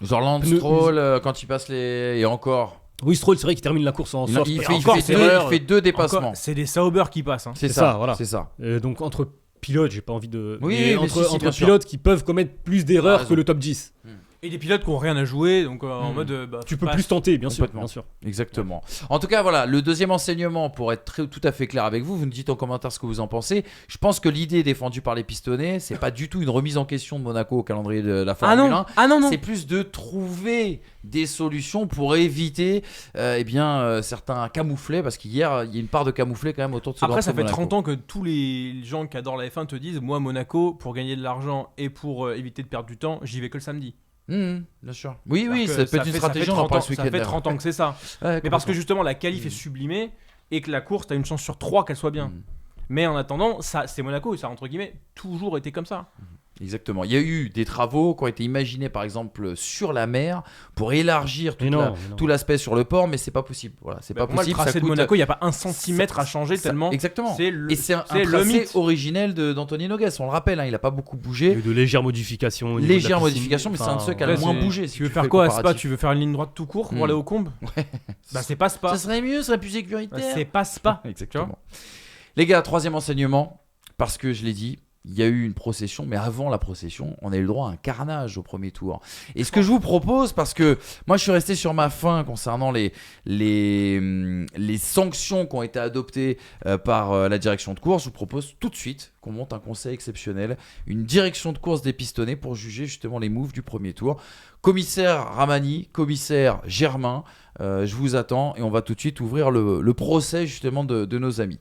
[SPEAKER 1] Genre Lance
[SPEAKER 2] Pneu-
[SPEAKER 1] Stroll, quand il passe les... Et encore.
[SPEAKER 2] Oui, Stroll, c'est vrai qu'il termine la course en soft.
[SPEAKER 1] Il
[SPEAKER 2] Et
[SPEAKER 1] fait deux dépassements.
[SPEAKER 3] Encore, c'est des Sauber qui passent. hein.
[SPEAKER 1] C'est
[SPEAKER 2] c'est
[SPEAKER 1] ça,
[SPEAKER 2] ça, voilà.
[SPEAKER 1] c'est ça.
[SPEAKER 2] Donc entre pilotes, j'ai pas envie de.
[SPEAKER 1] Oui,
[SPEAKER 2] mais
[SPEAKER 1] mais
[SPEAKER 2] entre,
[SPEAKER 1] si, bien sûr.
[SPEAKER 2] pilotes qui peuvent commettre plus d'erreurs
[SPEAKER 1] raison.
[SPEAKER 2] que le top 10.
[SPEAKER 3] Et des pilotes qui ont rien à jouer, donc en mode.
[SPEAKER 2] Tu peux
[SPEAKER 3] passe.
[SPEAKER 2] plus tenter, bien sûr.
[SPEAKER 1] Complètement.
[SPEAKER 2] Bien sûr.
[SPEAKER 1] Exactement. En tout cas, voilà, le deuxième enseignement, pour être tout à fait clair avec vous, vous me dites en commentaire ce que vous en pensez. Je pense que l'idée défendue par les pistonnés, c'est pas du tout une remise en question de Monaco au calendrier de la
[SPEAKER 3] Ah
[SPEAKER 1] Formule
[SPEAKER 3] non,
[SPEAKER 1] 1.
[SPEAKER 3] ah non, non.
[SPEAKER 1] C'est plus de trouver des solutions pour éviter certains camouflets, parce qu'hier, il y a une part de camouflet quand même autour de ce
[SPEAKER 3] Après,
[SPEAKER 1] Grand
[SPEAKER 3] ça
[SPEAKER 1] Prix
[SPEAKER 3] fait
[SPEAKER 1] de
[SPEAKER 3] 30
[SPEAKER 1] Monaco.
[SPEAKER 3] ans que tous les gens qui adorent la F1 te disent moi, Monaco, pour gagner de l'argent et pour éviter de perdre du temps, j'y vais que le samedi.
[SPEAKER 1] Bien sûr. Oui, oui,
[SPEAKER 3] Alors
[SPEAKER 1] ça
[SPEAKER 3] que
[SPEAKER 1] peut être une stratégie, on en
[SPEAKER 3] 30
[SPEAKER 1] parle
[SPEAKER 3] ans,
[SPEAKER 1] ce
[SPEAKER 3] ça
[SPEAKER 1] week-end.
[SPEAKER 3] fait 30 ans que c'est ça.
[SPEAKER 1] Ouais,
[SPEAKER 3] Mais parce que
[SPEAKER 1] complètement.
[SPEAKER 3] justement, la qualif est sublimée et que la course, t'as une chance sur 3 qu'elle soit bien. Mais en attendant, ça, c'est Monaco et ça a entre guillemets toujours été comme ça.
[SPEAKER 1] Exactement. Il y a eu des travaux qui ont été imaginés, par exemple, sur la mer pour élargir
[SPEAKER 2] Mais non, mais non.
[SPEAKER 1] tout l'aspect sur le port, mais c'est pas possible. Voilà, c'est pas
[SPEAKER 3] Pour moi, le
[SPEAKER 1] possible.
[SPEAKER 3] tracé
[SPEAKER 1] ça
[SPEAKER 3] de
[SPEAKER 1] coûte-
[SPEAKER 3] Monaco, il n'y a pas un centimètre à changer
[SPEAKER 1] ça-
[SPEAKER 3] tellement.
[SPEAKER 1] Exactement.
[SPEAKER 3] C'est le,
[SPEAKER 1] Et c'est un
[SPEAKER 3] c'est le
[SPEAKER 1] tracé
[SPEAKER 3] mythe.
[SPEAKER 1] originel d'Anthony Nogues. On le rappelle, hein, il a pas beaucoup
[SPEAKER 2] Il y a
[SPEAKER 1] bougé.
[SPEAKER 2] eu de légères modifications. au niveau de la
[SPEAKER 1] Légères
[SPEAKER 2] piscine.
[SPEAKER 1] modifications, mais c'est un de ceux qui a
[SPEAKER 3] Ouais,
[SPEAKER 1] le moins
[SPEAKER 3] c'est-
[SPEAKER 1] bougé.
[SPEAKER 3] Tu veux faire quoi, c'est pas tu veux faire une ligne droite tout court pour
[SPEAKER 1] Hmm.
[SPEAKER 3] aller au combe Bah c'est pas Spa.
[SPEAKER 1] Ça serait mieux, ça serait plus sécuritaire.
[SPEAKER 3] C'est pas Spa.
[SPEAKER 1] Exactement. Les gars, troisième enseignement, parce que je l'ai dit, il y a eu une procession, mais avant la procession, on a eu le droit à un carnage au premier tour. Et ce que je vous propose, parce que moi je suis resté sur ma faim concernant les sanctions qui ont été adoptées par la direction de course, je vous propose tout de suite qu'on monte un conseil exceptionnel, une direction de course des pistonnés pour juger justement les moves du premier tour. Commissaire Ramani, commissaire Germain, Je vous attends et on va tout de suite ouvrir le procès justement de nos amis.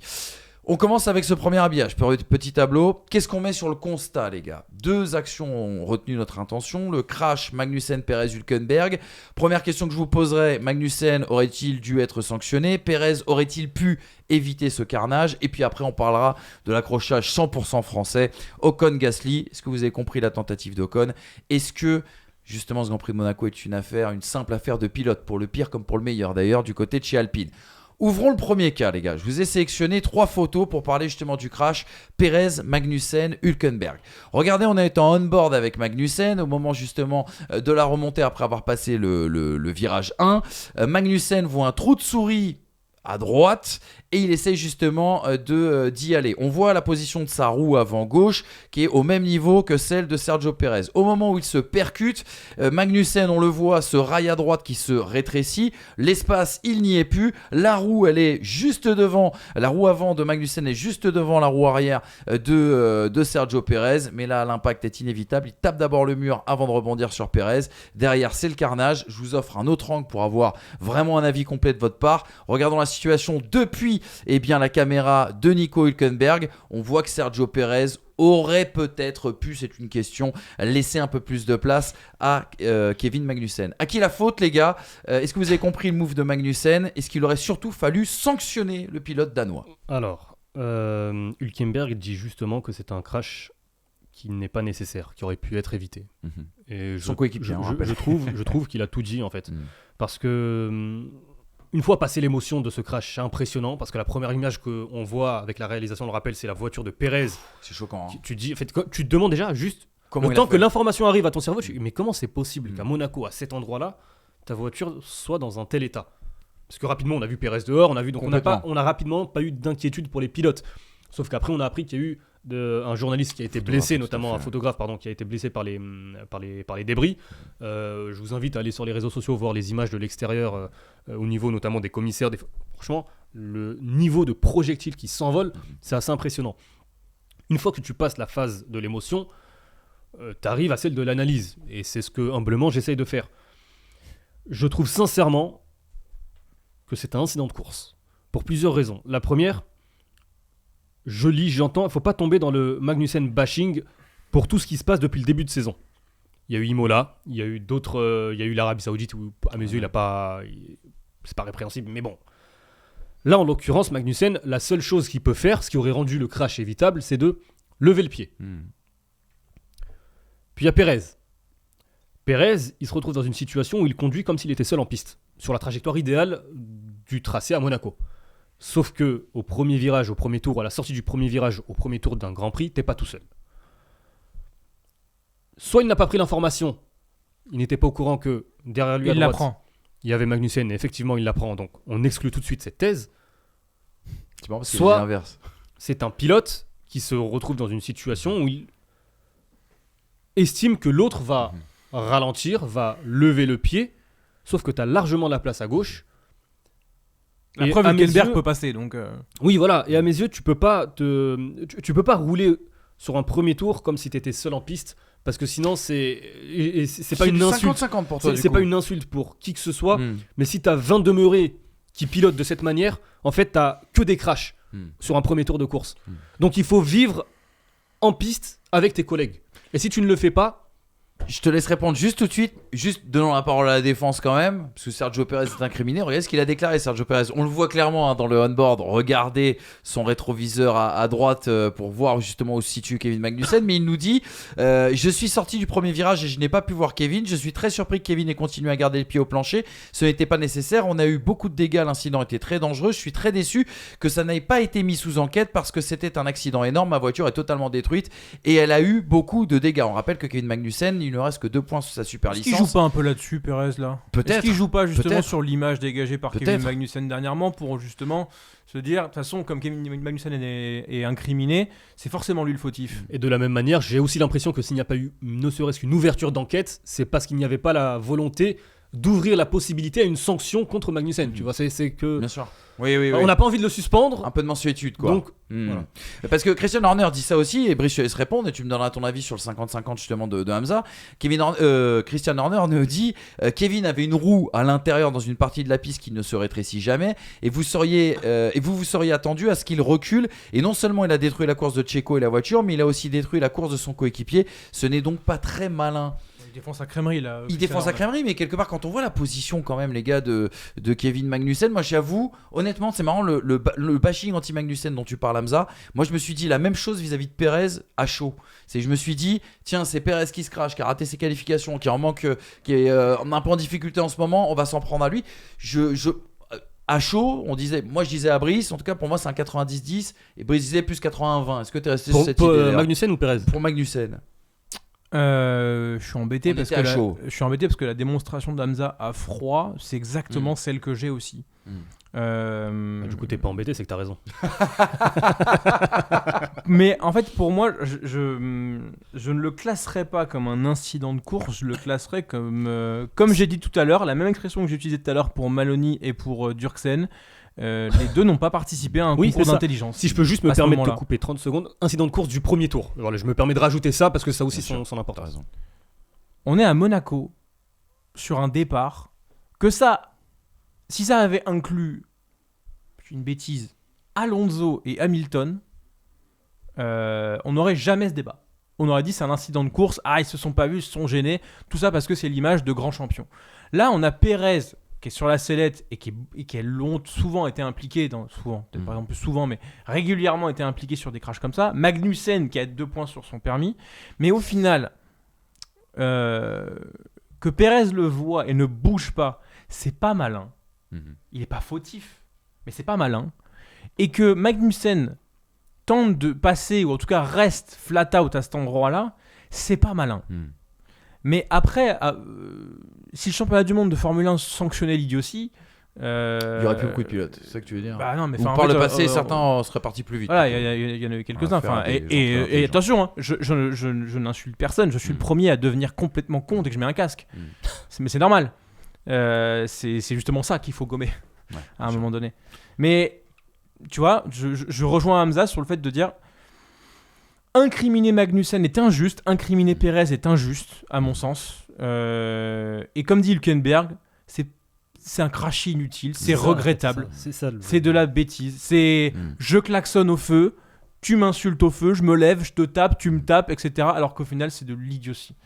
[SPEAKER 1] On commence avec ce premier habillage, petit tableau. Qu'est-ce qu'on met sur le constat, les gars ? 2 actions ont retenu notre intention. Le crash Magnussen, Perez, Hülkenberg. Première question que je vous poserai, Magnussen aurait-il dû être sanctionné ? Perez aurait-il pu éviter ce carnage ? Et puis après, on parlera de l'accrochage 100% français. Ocon-Gasly, est-ce que vous avez compris la tentative d'Ocon ? Est-ce que justement ce Grand Prix de Monaco est une simple affaire de pilote, pour le pire comme pour le meilleur d'ailleurs, du côté de chez Alpine ? Ouvrons le premier cas, les gars. Je vous ai sélectionné 3 photos pour parler justement du crash Perez, Magnussen, Hülkenberg. Regardez, on est en on-board avec Magnussen au moment justement de la remontée après avoir passé le virage 1. Magnussen voit un trou de souris à droite et il essaye justement d'y aller. On voit la position de sa roue avant gauche qui est au même niveau que celle de Sergio Perez. Au moment où il se percute, Magnussen, on le voit, se raille à droite qui se rétrécit. L'espace, il n'y est plus. La roue, elle est juste devant. La roue avant de Magnussen est juste devant la roue arrière de Sergio Perez. Mais là, l'impact est inévitable. Il tape d'abord le mur avant de rebondir sur Perez. Derrière, c'est le carnage. Je vous offre un autre angle pour avoir vraiment un avis complet de votre part. Regardons la situation depuis la caméra de Nico Hülkenberg. On voit que Sergio Perez aurait peut-être pu, c'est une question, laisser un peu plus de place à Kevin Magnussen. À qui la faute, les gars ? Est-ce que vous avez compris le move de Magnussen ? Est-ce qu'il aurait surtout fallu sanctionner le pilote danois ?
[SPEAKER 2] Alors, Hülkenberg dit justement que c'est un crash qui n'est pas nécessaire, qui aurait pu être évité. Et
[SPEAKER 1] son coéquipier,
[SPEAKER 2] je trouve qu'il a tout dit en fait. Parce que une fois passé l'émotion de ce crash, c'est impressionnant parce que la première image qu'on voit avec la réalisation, on le rappelle, c'est la voiture de Perez.
[SPEAKER 1] C'est choquant. Hein.
[SPEAKER 2] Tu te demandes déjà juste
[SPEAKER 1] comment
[SPEAKER 2] le temps que l'information arrive à ton cerveau. Mais comment c'est possible qu'à Monaco, à cet endroit-là, ta voiture soit dans un tel état ? Parce que rapidement, on a vu Perez dehors, on a rapidement pas eu d'inquiétude pour les pilotes. Sauf qu'après, on a appris qu'il y a eu un journaliste qui a été blessé, notamment un photographe qui a été blessé par les débris. Je vous invite à aller sur les réseaux sociaux voir les images de l'extérieur au niveau notamment des commissaires. Franchement, le niveau de projectiles qui s'envolent, c'est assez impressionnant. Une fois que tu passes la phase de l'émotion, tu arrives à celle de l'analyse. Et c'est ce que humblement j'essaye de faire. Je trouve sincèrement que c'est un incident de course. Pour plusieurs raisons. La première, j'entends, il ne faut pas tomber dans le Magnussen bashing pour tout ce qui se passe depuis le début de saison. Il y a eu Imola, il y a eu d'autres, il y a eu l'Arabie Saoudite où, à mes yeux, c'est pas répréhensible, mais bon. Là, en l'occurrence, Magnussen, la seule chose qu'il peut faire, ce qui aurait rendu le crash évitable, c'est de lever le pied. Puis il y a Perez. Perez, il se retrouve dans une situation où il conduit comme s'il était seul en piste, sur la trajectoire idéale du tracé à Monaco. Sauf que au premier virage, au premier tour, à la sortie du premier virage, au premier tour d'un Grand Prix, t'es pas tout seul. Soit il n'a pas pris l'information, il n'était pas au courant que derrière lui à droite, il y avait Magnussen, et effectivement il l'apprend, donc on exclut tout de suite cette thèse.
[SPEAKER 1] C'est marrant parce que
[SPEAKER 2] soit
[SPEAKER 1] l'inverse.
[SPEAKER 2] C'est un pilote qui se retrouve dans une situation où il estime que l'autre va ralentir, va lever le pied, sauf que t'as largement la place à gauche.
[SPEAKER 3] La preuve, Hülkenberg peut passer, donc.
[SPEAKER 2] Oui, voilà. Et à mes yeux, tu peux pas rouler sur un premier tour comme si tu étais seul en piste, parce que sinon c'est pas une insulte.
[SPEAKER 1] 50-50 pour toi.
[SPEAKER 2] C'est pas une insulte pour qui que ce soit. Mais si t'as 20 demeurés qui pilotent de cette manière, en fait, t'as que des crashs sur un premier tour de course. Donc il faut vivre en piste avec tes collègues. Et si tu ne le fais pas,
[SPEAKER 1] je te laisse répondre juste tout de suite, juste donnons la parole à la défense quand même, parce que Sergio Perez est incriminé. Regardez ce qu'il a déclaré, Sergio Perez. On le voit clairement dans le on-board. Regardez son rétroviseur à droite pour voir justement où se situe Kevin Magnussen. Mais il nous dit je suis sorti du premier virage et je n'ai pas pu voir Kevin. Je suis très surpris que Kevin ait continué à garder le pied au plancher. Ce n'était pas nécessaire. On a eu beaucoup de dégâts. L'incident était très dangereux. Je suis très déçu que ça n'ait pas été mis sous enquête parce que c'était un accident énorme. Ma voiture est totalement détruite et elle a eu beaucoup de dégâts. On rappelle que Kevin Magnussen, il ne reste que 2 points sur sa super licence.
[SPEAKER 3] Est-ce qu'il joue pas un peu là-dessus, Perez, là ?
[SPEAKER 1] Peut-être.
[SPEAKER 3] Est-ce qu'il joue pas justement sur l'image dégagée par Kevin Magnussen dernièrement pour justement se dire, de toute façon, comme Kevin Magnussen est incriminé, c'est forcément lui le fautif.
[SPEAKER 2] Et de la même manière, j'ai aussi l'impression que s'il n'y a pas eu ne serait-ce qu'une ouverture d'enquête, c'est parce qu'il n'y avait pas la volonté d'ouvrir la possibilité à une sanction contre Magnussen. Tu vois, c'est que
[SPEAKER 1] Bien sûr. Oui.
[SPEAKER 2] on n'a pas envie de le suspendre.
[SPEAKER 1] Un peu de mensuétude, quoi.
[SPEAKER 2] Donc,
[SPEAKER 1] Voilà.
[SPEAKER 2] voilà.
[SPEAKER 1] Parce que Christian Horner dit ça aussi, et Brice, je te laisse répondre, et tu me donneras ton avis sur le 50-50 justement de Hamza. Christian Horner nous dit Kevin avait une roue à l'intérieur dans une partie de la piste qui ne se rétrécit jamais, et vous seriez attendu à ce qu'il recule. Et non seulement il a détruit la course de Checo et la voiture, mais il a aussi détruit la course de son coéquipier. Ce n'est donc pas très malin.
[SPEAKER 3] Il défend sa crèmerie là.
[SPEAKER 1] Il défend sa crèmerie, mais quelque part, quand on voit la position, quand même, les gars, de Kevin Magnussen, moi j'avoue, honnêtement, c'est marrant, le bashing anti-Magnussen dont tu parles, Hamza. Moi je me suis dit la même chose vis-à-vis de Perez à chaud. Je me suis dit, tiens, c'est Perez qui se crache, qui a raté ses qualifications, qui en manque, qui est un peu en difficulté en ce moment, on va s'en prendre à lui. À chaud, moi je disais à Brice, en tout cas pour moi c'est un 90-10, et Brice disait plus 80-20. Est-ce que tu es resté sur cette idée
[SPEAKER 2] Magnussen ou Perez?
[SPEAKER 1] Pour Magnussen.
[SPEAKER 3] Je suis embêté
[SPEAKER 1] On
[SPEAKER 3] parce
[SPEAKER 1] était à chaud.
[SPEAKER 3] je suis embêté parce que la démonstration d'Hamza à froid, c'est exactement celle que j'ai aussi.
[SPEAKER 2] Du coup, t'es pas embêté, c'est que t'as raison.
[SPEAKER 3] Mais en fait, pour moi, je ne le classerais pas comme un incident de course, je le classerais comme j'ai dit tout à l'heure, la même expression que j'ai utilisée tout à l'heure pour Maloney et pour Durksen. Les deux n'ont pas participé à un concours d'intelligence.
[SPEAKER 2] Si je peux juste me permettre de te couper 30 secondes, incident de course du premier tour. Voilà, je me permets de rajouter ça parce que ça aussi son importance.
[SPEAKER 3] On est à Monaco sur un départ que si ça avait inclus une bêtise Alonso et Hamilton, on n'aurait jamais ce débat. On aurait dit c'est un incident de course, ils se sont pas vus, ils se sont gênés, tout ça parce que c'est l'image de grands champions. Là on a Perez qui est sur la sellette et qui a souvent été impliqué par exemple souvent, mais régulièrement été impliqué sur des crashs comme ça. Magnussen qui a 2 points sur son permis, mais au final, que Perez le voit et ne bouge pas, c'est pas malin. Il est pas fautif, mais c'est pas malin. Et que Magnussen tente de passer, ou en tout cas reste flat out à cet endroit-là, c'est pas malin. Mais après, si le championnat du monde de Formule 1 sanctionnait l'idiotie,
[SPEAKER 1] il y aurait plus beaucoup de pilotes, c'est ça que tu veux dire.
[SPEAKER 3] Bah non, mais
[SPEAKER 1] par le passé, certains seraient partis plus vite.
[SPEAKER 3] Voilà, il y en a eu quelques-uns. Et attention, hein, je n'insulte personne. Je suis le premier à devenir complètement con dès que je mets un casque. Mais c'est normal. C'est justement ça qu'il faut gommer à un moment donné. Mais tu vois, je rejoins Hamza sur le fait de dire incriminer Magnussen est injuste, incriminer Perez est injuste, à mon sens. Et comme dit Hülkenberg, c'est un crachy inutile, c'est regrettable. C'est de la bêtise. C'est je klaxonne au feu, tu m'insultes au feu, je me lève, je te tape, tu me tapes, etc. Alors qu'au final, c'est de l'idiotie.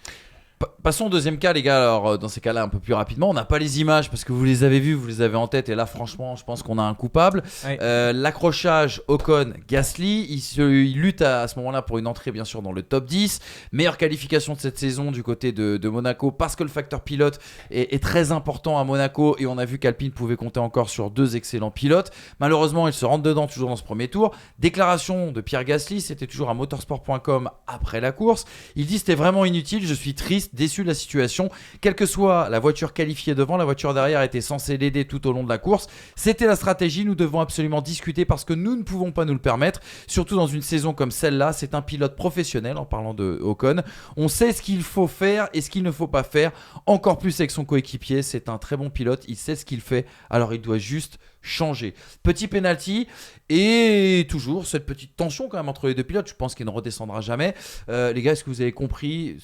[SPEAKER 1] Passons au deuxième cas, les gars. Alors, dans ces cas-là, un peu plus rapidement, on n'a pas les images parce que vous les avez vues, vous les avez en tête. Et là, franchement, je pense qu'on a un coupable. Ouais. L'accrochage Ocon-Gasly, il lutte à ce moment-là pour une entrée, bien sûr, dans le top 10. Meilleure qualification de cette saison du côté de Monaco parce que le facteur pilote est très important à Monaco. Et on a vu qu'Alpine pouvait compter encore sur 2 excellents pilotes. Malheureusement, il se rentre dedans toujours dans ce premier tour. Déclaration de Pierre Gasly, c'était toujours à motorsport.com après la course. Il dit c'était vraiment inutile, je suis triste, déçu de la situation. Quelle que soit la voiture qualifiée devant, la voiture derrière était censée l'aider tout au long de la course. C'était la stratégie, nous devons absolument discuter parce que nous ne pouvons pas nous le permettre. Surtout dans une saison comme celle-là, c'est un pilote professionnel en parlant de Ocon. On sait ce qu'il faut faire et ce qu'il ne faut pas faire. Encore plus avec son coéquipier, c'est un très bon pilote, il sait ce qu'il fait, alors il doit juste changer. Petit penalty et toujours cette petite tension quand même entre les deux pilotes, je pense qu'il ne redescendra jamais. Les gars, est-ce que vous avez compris ?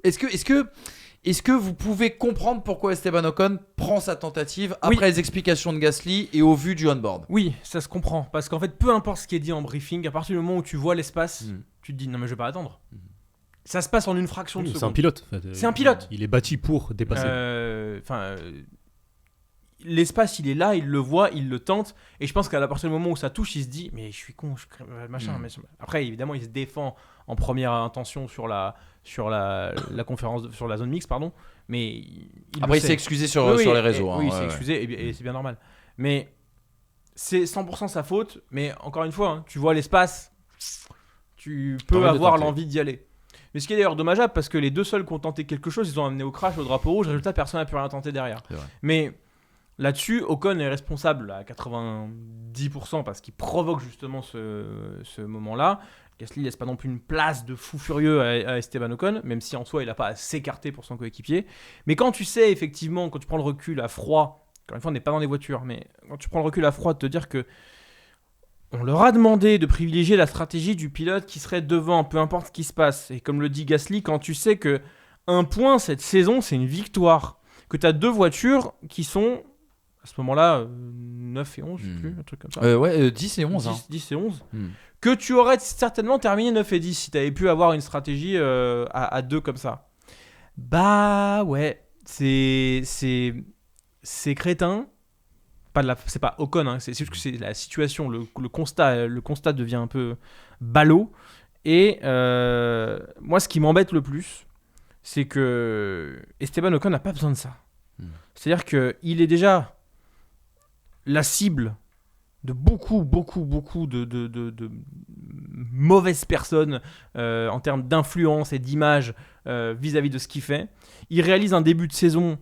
[SPEAKER 1] Est-ce que vous pouvez comprendre pourquoi Esteban Ocon prend sa tentative après les explications de Gasly et au vu du on-board ?
[SPEAKER 3] Oui, ça se comprend. Parce qu'en fait, peu importe ce qui est dit en briefing, à partir du moment où tu vois l'espace, tu te dis non mais je vais pas attendre. Ça se passe en une fraction de seconde.
[SPEAKER 2] C'est un pilote. En fait.
[SPEAKER 3] C'est un pilote.
[SPEAKER 2] Il est bâti pour dépasser.
[SPEAKER 3] L'espace, il est là, il le voit, il le tente. Et je pense qu'à partir du moment où ça touche, il se dit mais je suis con, machin. Mais après, évidemment, il se défend en première intention sur la conférence, sur la zone mixte, pardon. Mais
[SPEAKER 1] après, il s'est excusé sur les réseaux.
[SPEAKER 3] Il s'est excusé et c'est bien normal. Mais c'est 100% sa faute. Mais encore une fois, tu vois l'espace, tu peux avoir l'envie d'y aller. Mais ce qui est d'ailleurs dommageable parce que les deux seuls qui ont tenté quelque chose, ils ont amené au crash, au drapeau rouge. Résultat, personne n'a pu rien tenter derrière. Mais Là-dessus, Ocon est responsable à 90% parce qu'il provoque justement ce moment-là. Gasly laisse pas non plus une place de fou furieux à Esteban Ocon, même si en soi il n'a pas à s'écarter pour son coéquipier. Mais quand tu sais effectivement, quand tu prends le recul à froid, encore une fois on n'est pas dans les voitures, mais quand tu prends le recul à froid de te dire que on leur a demandé de privilégier la stratégie du pilote qui serait devant, peu importe ce qui se passe. Et comme le dit Gasly, quand tu sais que un point cette saison c'est une victoire, que tu as 2 voitures qui sont à ce moment-là 9 et 11, je sais plus, un truc comme ça.
[SPEAKER 1] 10 et 11.
[SPEAKER 3] 10 et 11. Que tu aurais certainement terminé 9 et 10 si tu avais pu avoir une stratégie à 2 comme ça. Bah ouais, c'est crétin. C'est pas Ocon, hein, c'est juste que c'est la situation, le constat devient un peu ballot. Et moi, ce qui m'embête le plus, c'est que Esteban Ocon n'a pas besoin de ça. C'est-à-dire qu'il est déjà la cible de beaucoup de mauvaises personnes en termes d'influence et d'image vis-à-vis de ce qu'il fait. Il réalise un début de saison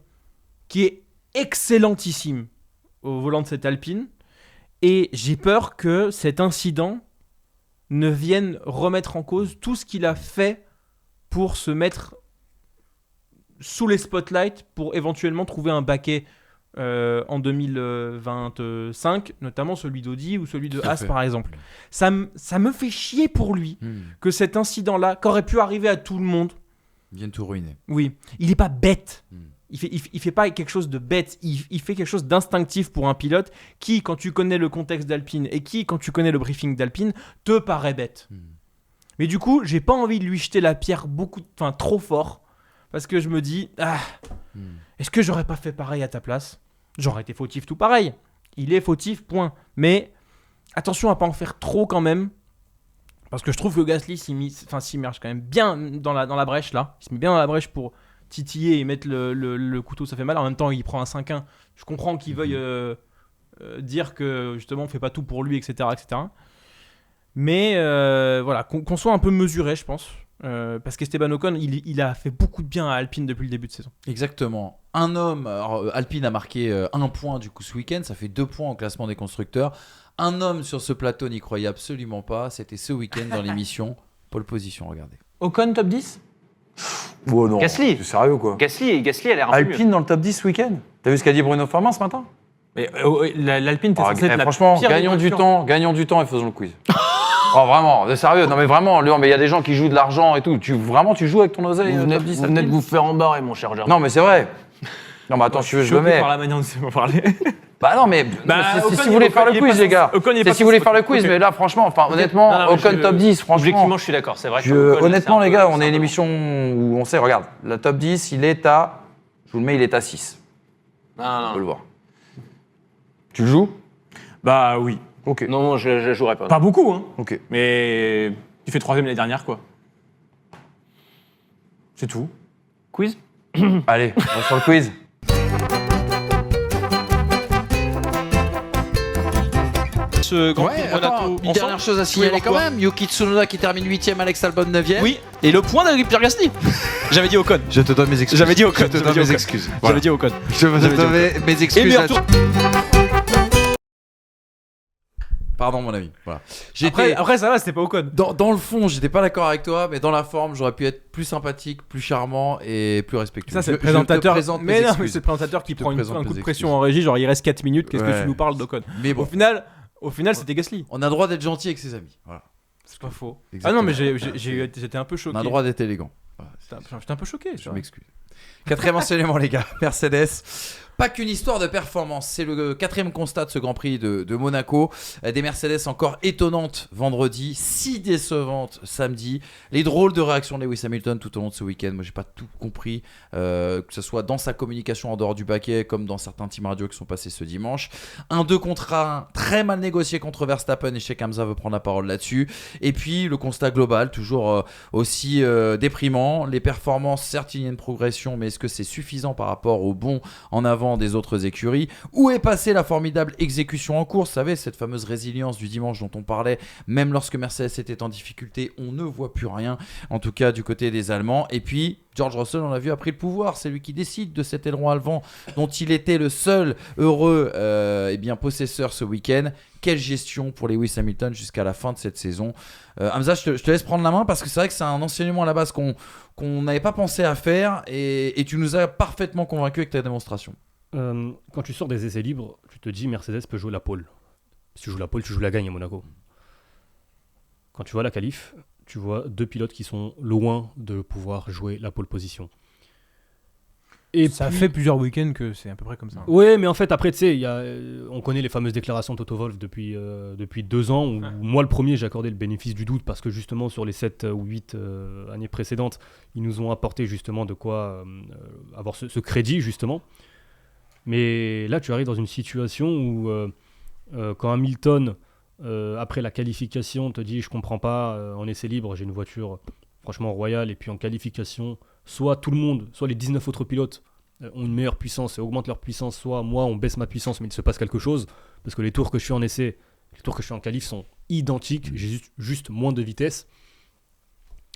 [SPEAKER 3] qui est excellentissime au volant de cette Alpine et j'ai peur que cet incident ne vienne remettre en cause tout ce qu'il a fait pour se mettre sous les spotlights pour éventuellement trouver un baquet en 2025, notamment celui d'Audi ou celui de Haas par exemple. Ça me fait chier pour lui que cet incident-là, qu'aurait pu arriver à tout le monde,
[SPEAKER 1] vienne tout ruiner.
[SPEAKER 3] Oui, il n'est pas bête. Il fait pas quelque chose de bête, il fait quelque chose d'instinctif pour un pilote qui, quand tu connais le contexte d'Alpine et qui, quand tu connais le briefing d'Alpine, te paraît bête. Mais du coup, j'ai pas envie de lui jeter la pierre trop fort parce que je me dis, est-ce que j'aurais pas fait pareil à ta place ? J'aurais été fautif tout pareil. Il est fautif, point. Mais attention à pas en faire trop quand même. Parce que je trouve que Gasly s'immerge quand même bien dans la brèche là. Il se met bien dans la brèche pour titiller et mettre le couteau, ça fait mal. En même temps, il prend un 5-1. Je comprends qu'il veuille dire que justement on fait pas tout pour lui, etc. Mais voilà, qu'on soit un peu mesuré, je pense. Parce qu'Esteban Ocon, il a fait beaucoup de bien à Alpine depuis le début de saison.
[SPEAKER 1] Exactement. Un homme, alors, Alpine a marqué 1 point du coup ce week-end, ça fait 2 points au classement des constructeurs. Un homme sur ce plateau n'y croyait absolument pas, c'était ce week-end dans l'émission. Pole position, regardez.
[SPEAKER 4] Ocon top 10 ?
[SPEAKER 5] Oh non,
[SPEAKER 4] Gasly.
[SPEAKER 5] c'est sérieux quoi.
[SPEAKER 4] Gasly a l'air un peu
[SPEAKER 5] Alpine dans le top 10 ce week-end. T'as vu ce qu'a dit Bruno Forman ce matin?
[SPEAKER 4] Mais l'Alpine, t'es censé être la
[SPEAKER 5] franchement,
[SPEAKER 4] pire
[SPEAKER 5] gagnons
[SPEAKER 4] des
[SPEAKER 5] du temps et faisons le quiz. Oh vraiment, c'est sérieux. Non mais vraiment, mais il y a des gens qui jouent de l'argent et tout. Tu joues avec ton oseille.
[SPEAKER 4] Vous venez de vous faire embarrer, mon cher Gérard.
[SPEAKER 5] Non mais c'est vrai. Non mais attends, tu veux je me mets.
[SPEAKER 4] Par la manière dont vous parler.
[SPEAKER 5] Bah non mais si vous voulez faire le quiz les gars. C'est si vous voulez faire le quiz, mais là franchement, honnêtement, Ocon top 10, franchement.
[SPEAKER 4] Objectivement, je suis d'accord, c'est vrai.
[SPEAKER 5] Honnêtement les gars, on est une émission où on sait, regarde, la top 10, il est à, je vous le mets, il est à 6.
[SPEAKER 4] Non.
[SPEAKER 5] On peut le voir. Tu le joues?
[SPEAKER 4] Bah oui.
[SPEAKER 5] Ok.
[SPEAKER 4] Non, je jouerai pas.
[SPEAKER 6] Pas beaucoup, hein.
[SPEAKER 5] Ok.
[SPEAKER 6] Mais tu fais 3ème l'année dernière, quoi. C'est tout.
[SPEAKER 4] Quiz?
[SPEAKER 5] Allez, on va sur le quiz.
[SPEAKER 7] Ce Grand Prix de Monaco.
[SPEAKER 1] Une dernière chose à signaler quand même, Yuki Tsunoda qui termine 8ème, Alex Albon 9ème.
[SPEAKER 7] Oui, et le point de Pierre Gasly. J'avais dit Ocon.
[SPEAKER 1] Je te donne mes excuses.
[SPEAKER 7] J'avais dit Ocon.
[SPEAKER 1] Je te donne mes excuses.
[SPEAKER 7] J'avais dit Ocon.
[SPEAKER 1] Je te donne mes excuses.
[SPEAKER 7] Et meilleur tour.
[SPEAKER 1] Pardon mon ami. Voilà.
[SPEAKER 3] Après ça va, c'était pas Ocon.
[SPEAKER 1] Dans le fond, j'étais pas d'accord avec toi, mais dans la forme, j'aurais pu être plus sympathique, plus charmant et plus respectueux.
[SPEAKER 3] Ça, c'est le présentateur.
[SPEAKER 1] Mais non,
[SPEAKER 3] mais c'est le présentateur qui prend un coup de pression en régie. Genre, il reste 4 minutes. Qu'est-ce que tu nous parles d'Ocon?
[SPEAKER 1] Mais bon.
[SPEAKER 3] Au final, c'était Gasly.
[SPEAKER 1] On a le droit d'être gentil avec ses amis. Voilà.
[SPEAKER 3] C'est pas faux.
[SPEAKER 1] Exactement.
[SPEAKER 3] Ah non, mais j'étais un peu choqué.
[SPEAKER 1] On a le droit d'être élégant.
[SPEAKER 3] Voilà. J'étais un peu choqué.
[SPEAKER 1] Je m'excuse. 4ème enseignement, les gars. Mercedes. Pas qu'une histoire de performance, c'est le 4ème constat de ce Grand Prix de Monaco. Des Mercedes encore étonnantes vendredi, si décevantes samedi. Les drôles de réactions de Lewis Hamilton tout au long de ce week-end. Moi, j'ai pas tout compris, que ce soit dans sa communication en dehors du baquet, comme dans certains team radio qui sont passés ce dimanche. Un 2 contre 1 très mal négocié contre Verstappen et Sheikh Hamza veut prendre la parole là-dessus. Et puis le constat global, toujours aussi déprimant. Les performances, certes, il y a une progression, mais est-ce que c'est suffisant par rapport au bon en avant des autres écuries? Où est passée la formidable exécution en course? Vous savez, cette fameuse résilience du dimanche dont on parlait, même lorsque Mercedes était en difficulté, on ne voit plus rien, en tout cas du côté des Allemands. Et puis George Russell, on l'a vu, a pris le pouvoir. C'est lui qui décide de cet aileron avant dont il était le seul heureux possesseur ce week-end. Quelle gestion pour Lewis Hamilton jusqu'à la fin de cette saison. Hamza, je te laisse prendre la main parce que c'est vrai que c'est un enseignement à la base qu'on n'avait pas pensé à faire et tu nous as parfaitement convaincu avec ta démonstration.
[SPEAKER 2] Quand tu sors des essais libres, tu te dis Mercedes peut jouer la pole. Si tu joues la pole, tu joues la gagne à Monaco. Quand tu vois la qualif, tu vois 2 pilotes qui sont loin de pouvoir jouer la pole position. Et
[SPEAKER 3] ça
[SPEAKER 2] puis-
[SPEAKER 3] fait plusieurs week-ends que c'est à peu près comme ça.
[SPEAKER 2] Ouais, mais en fait, après, tu sais, on connaît les fameuses déclarations de Toto Wolff depuis 2 ans, où moi, le premier, j'ai accordé le bénéfice du doute, parce que justement, sur les 7 ou 8 années précédentes, ils nous ont apporté justement de quoi avoir ce crédit, justement. Mais là, tu arrives dans une situation où, quand Hamilton, après la qualification, te dit « je comprends pas, en essai libre, j'ai une voiture franchement royale, et puis en qualification, soit tout le monde, soit les 19 autres pilotes ont une meilleure puissance et augmentent leur puissance, soit moi on baisse ma puissance mais il se passe quelque chose, parce que les tours que je suis en essai, les tours que je suis en qualif sont identiques, j'ai juste moins de vitesse.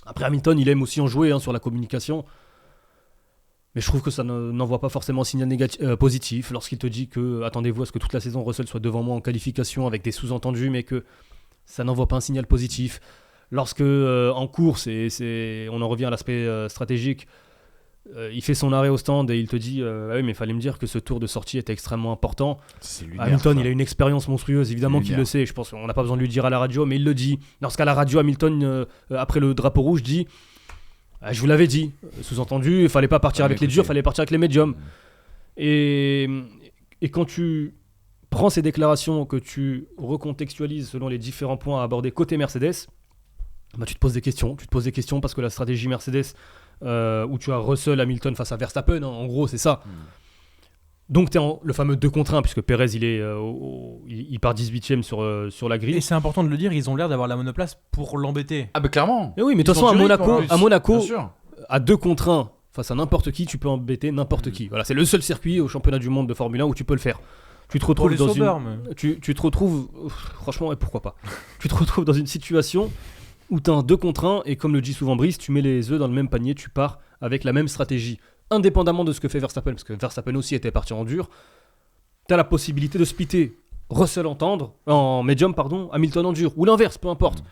[SPEAKER 2] Après Hamilton, il aime aussi en jouer sur la communication, mais je trouve que ça n'envoie pas forcément un signal positif lorsqu'il te dit que attendez-vous à ce que toute la saison Russell soit devant moi en qualification avec des sous-entendus, mais que ça n'envoie pas un signal positif. Lorsque en course, on en revient à l'aspect stratégique, il fait son arrêt au stand et il te dit ah oui, mais il fallait me dire que ce tour de sortie était extrêmement important.
[SPEAKER 1] C'est lunaire,
[SPEAKER 2] Hamilton,
[SPEAKER 1] ça.
[SPEAKER 2] il a une expérience monstrueuse, évidemment qu'il le sait. Je pense qu'on n'a pas besoin de lui dire à la radio, mais il le dit. Lorsqu'à la radio, Hamilton, après le drapeau rouge, dit je vous l'avais dit, sous-entendu, il fallait pas partir avec les durs, il fallait partir avec les médiums. Et quand tu prends ces déclarations, que tu recontextualises selon les différents points à aborder côté Mercedes, tu te poses des questions. Tu te poses des questions parce que la stratégie Mercedes, où tu as Russell, Hamilton face à Verstappen, en gros, c'est ça. Donc, tu es le fameux 2 contre 1, puisque Perez, il part 18ème sur la grille.
[SPEAKER 3] Et c'est important de le dire, ils ont l'air d'avoir la monoplace pour l'embêter.
[SPEAKER 1] Ah bah clairement.
[SPEAKER 2] Et oui, mais de toute
[SPEAKER 1] Ils
[SPEAKER 2] façon,
[SPEAKER 1] sont du rythme, en plus.
[SPEAKER 2] à Monaco,
[SPEAKER 1] Bien sûr.
[SPEAKER 2] à 2 contre 1, face à n'importe qui, tu peux embêter n'importe qui. Voilà, c'est le seul circuit au championnat du monde de Formule 1 où tu peux le faire. Tu te
[SPEAKER 3] Pour
[SPEAKER 2] retrouves
[SPEAKER 3] les
[SPEAKER 2] dans
[SPEAKER 3] sauveurs,
[SPEAKER 2] une...
[SPEAKER 3] mais...
[SPEAKER 2] Tu te retrouves... franchement, et pourquoi pas. Tu te retrouves dans une situation où tu as un 2 contre 1, et comme le dit souvent Brice, tu mets les œufs dans le même panier, tu pars avec la même stratégie. Indépendamment de ce que fait Verstappen, parce que Verstappen aussi était parti en dur, tu as la possibilité de splitter Russell en médium, Hamilton en dur, ou l'inverse, peu importe.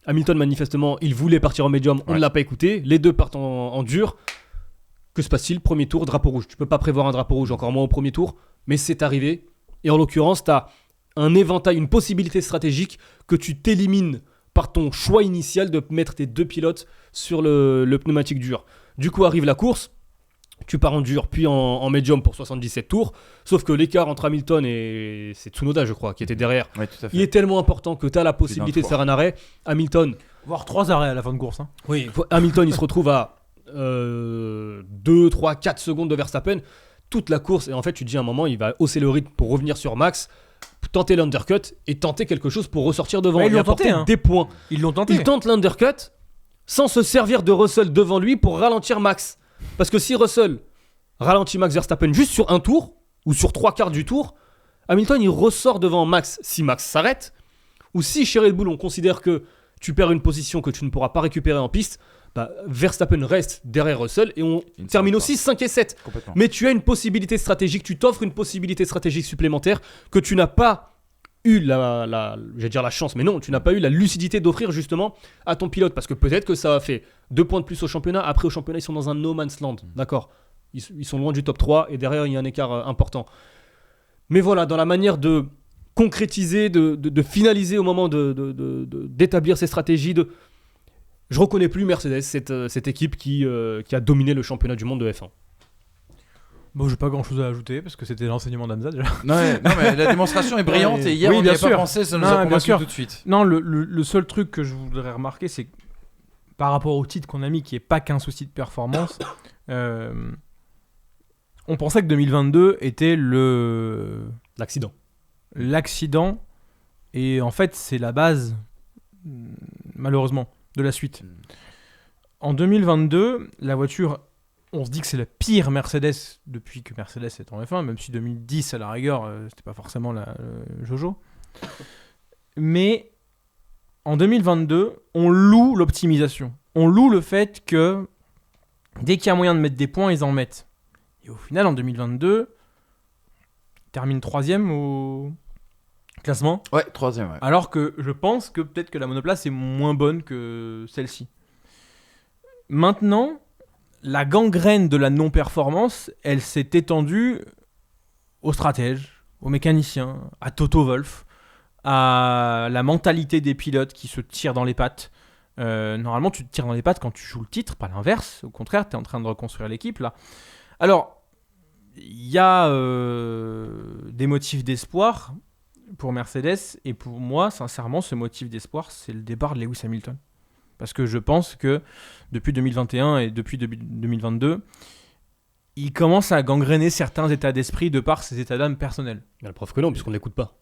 [SPEAKER 2] Hamilton, manifestement, il voulait partir en médium, on ne l'a pas écouté, les deux partent en dur. Que se passe-t-il ? Premier tour, drapeau rouge. Tu peux pas prévoir un drapeau rouge, encore moins au premier tour, mais c'est arrivé. Et en l'occurrence, tu as un éventail, une possibilité stratégique que tu t'élimines par ton choix initial de mettre tes 2 pilotes sur le pneumatique dur. Du coup, arrive la course, tu pars en dur, puis en médium pour 77 tours, sauf que l'écart entre Hamilton et c'est Tsunoda, je crois, qui était derrière,
[SPEAKER 1] Ouais, tout à fait.
[SPEAKER 2] il est tellement important que tu as la possibilité de faire un arrêt. Hamilton,
[SPEAKER 3] Voire 3 arrêts à la fin de course.
[SPEAKER 2] Hamilton, il se retrouve à 2, 3, 4 secondes de Verstappen toute la course, et en fait tu te dis à un moment il va hausser le rythme pour revenir sur Max, tenter l'undercut et tenter quelque chose pour ressortir devant.
[SPEAKER 3] Mais ils
[SPEAKER 2] et
[SPEAKER 3] l'ont
[SPEAKER 2] apporter
[SPEAKER 3] tenté,
[SPEAKER 2] des points.
[SPEAKER 3] Ils l'ont tenté.
[SPEAKER 2] Il tente l'undercut sans se servir de Russell devant lui pour ralentir Max, parce que si Russell ralentit Max Verstappen juste sur un tour ou sur 3/4 du tour, Hamilton il ressort devant Max si Max s'arrête, ou si chez Red Bull on considère que tu perds une position que tu ne pourras pas récupérer en piste, Verstappen reste derrière Russell et on
[SPEAKER 1] Il ne
[SPEAKER 2] termine
[SPEAKER 1] s'arrête
[SPEAKER 2] aussi 5 et 7.
[SPEAKER 1] Complètement.
[SPEAKER 2] Mais tu as une possibilité stratégique, tu t'offres une possibilité stratégique supplémentaire que tu n'as pas eu j'allais dire la chance, mais non, tu n'as pas eu la lucidité d'offrir justement à ton pilote, parce que peut-être que ça a fait 2 points de plus au championnat. Après au championnat ils sont dans un no man's land, d'accord, ils sont loin du top 3 et derrière il y a un écart important. Mais voilà, dans la manière de concrétiser, de finaliser au moment d'établir ces stratégies, je reconnais plus Mercedes, cette équipe qui a dominé le championnat du monde de F1.
[SPEAKER 3] Bon, j'ai pas grand chose à ajouter parce que c'était l'enseignement d'Hamza déjà.
[SPEAKER 1] Non, mais la démonstration est brillante et hier
[SPEAKER 3] Oui,
[SPEAKER 1] on n'y
[SPEAKER 3] bien
[SPEAKER 1] avait pas
[SPEAKER 3] sûr.
[SPEAKER 1] pensé, ça nous
[SPEAKER 3] Non,
[SPEAKER 1] a
[SPEAKER 3] bien
[SPEAKER 1] convaincu
[SPEAKER 3] sûr.
[SPEAKER 1] tout de suite.
[SPEAKER 3] Non, le seul truc que je voudrais remarquer, c'est que par rapport au titre qu'on a mis, qui est pas qu'un souci de performance, on pensait que 2022 était l'accident, et en fait c'est la base, malheureusement, de la suite. En 2022, la voiture, on se dit que c'est la pire Mercedes depuis que Mercedes est en F1, même si 2010 à la rigueur, c'était pas forcément la Jojo. Mais en 2022, on loue l'optimisation. On loue le fait que Dès qu'il y a moyen de mettre des points, ils en mettent. Et au final, en 2022, ils terminent 3e au classement.
[SPEAKER 1] Ouais, 3e, ouais.
[SPEAKER 3] Alors que je pense que peut-être que la monoplace est moins bonne que celle-ci. Maintenant, la gangrène de la non-performance, elle s'est étendue aux stratèges, aux mécaniciens, à Toto Wolff, à la mentalité des pilotes qui se tirent dans les pattes. Normalement, tu te tires dans les pattes quand tu joues le titre, pas l'inverse. Au contraire, tu es en train de reconstruire l'équipe là. Alors, il y a des motifs d'espoir pour Mercedes, et pour moi, sincèrement, ce motif d'espoir, c'est le départ de Lewis Hamilton. Parce que je pense que depuis 2021 et depuis 2022, il commence à gangréner certains états d'esprit de par ses états d'âme personnels.
[SPEAKER 2] La preuve que non, puisqu'on ne l'écoute pas.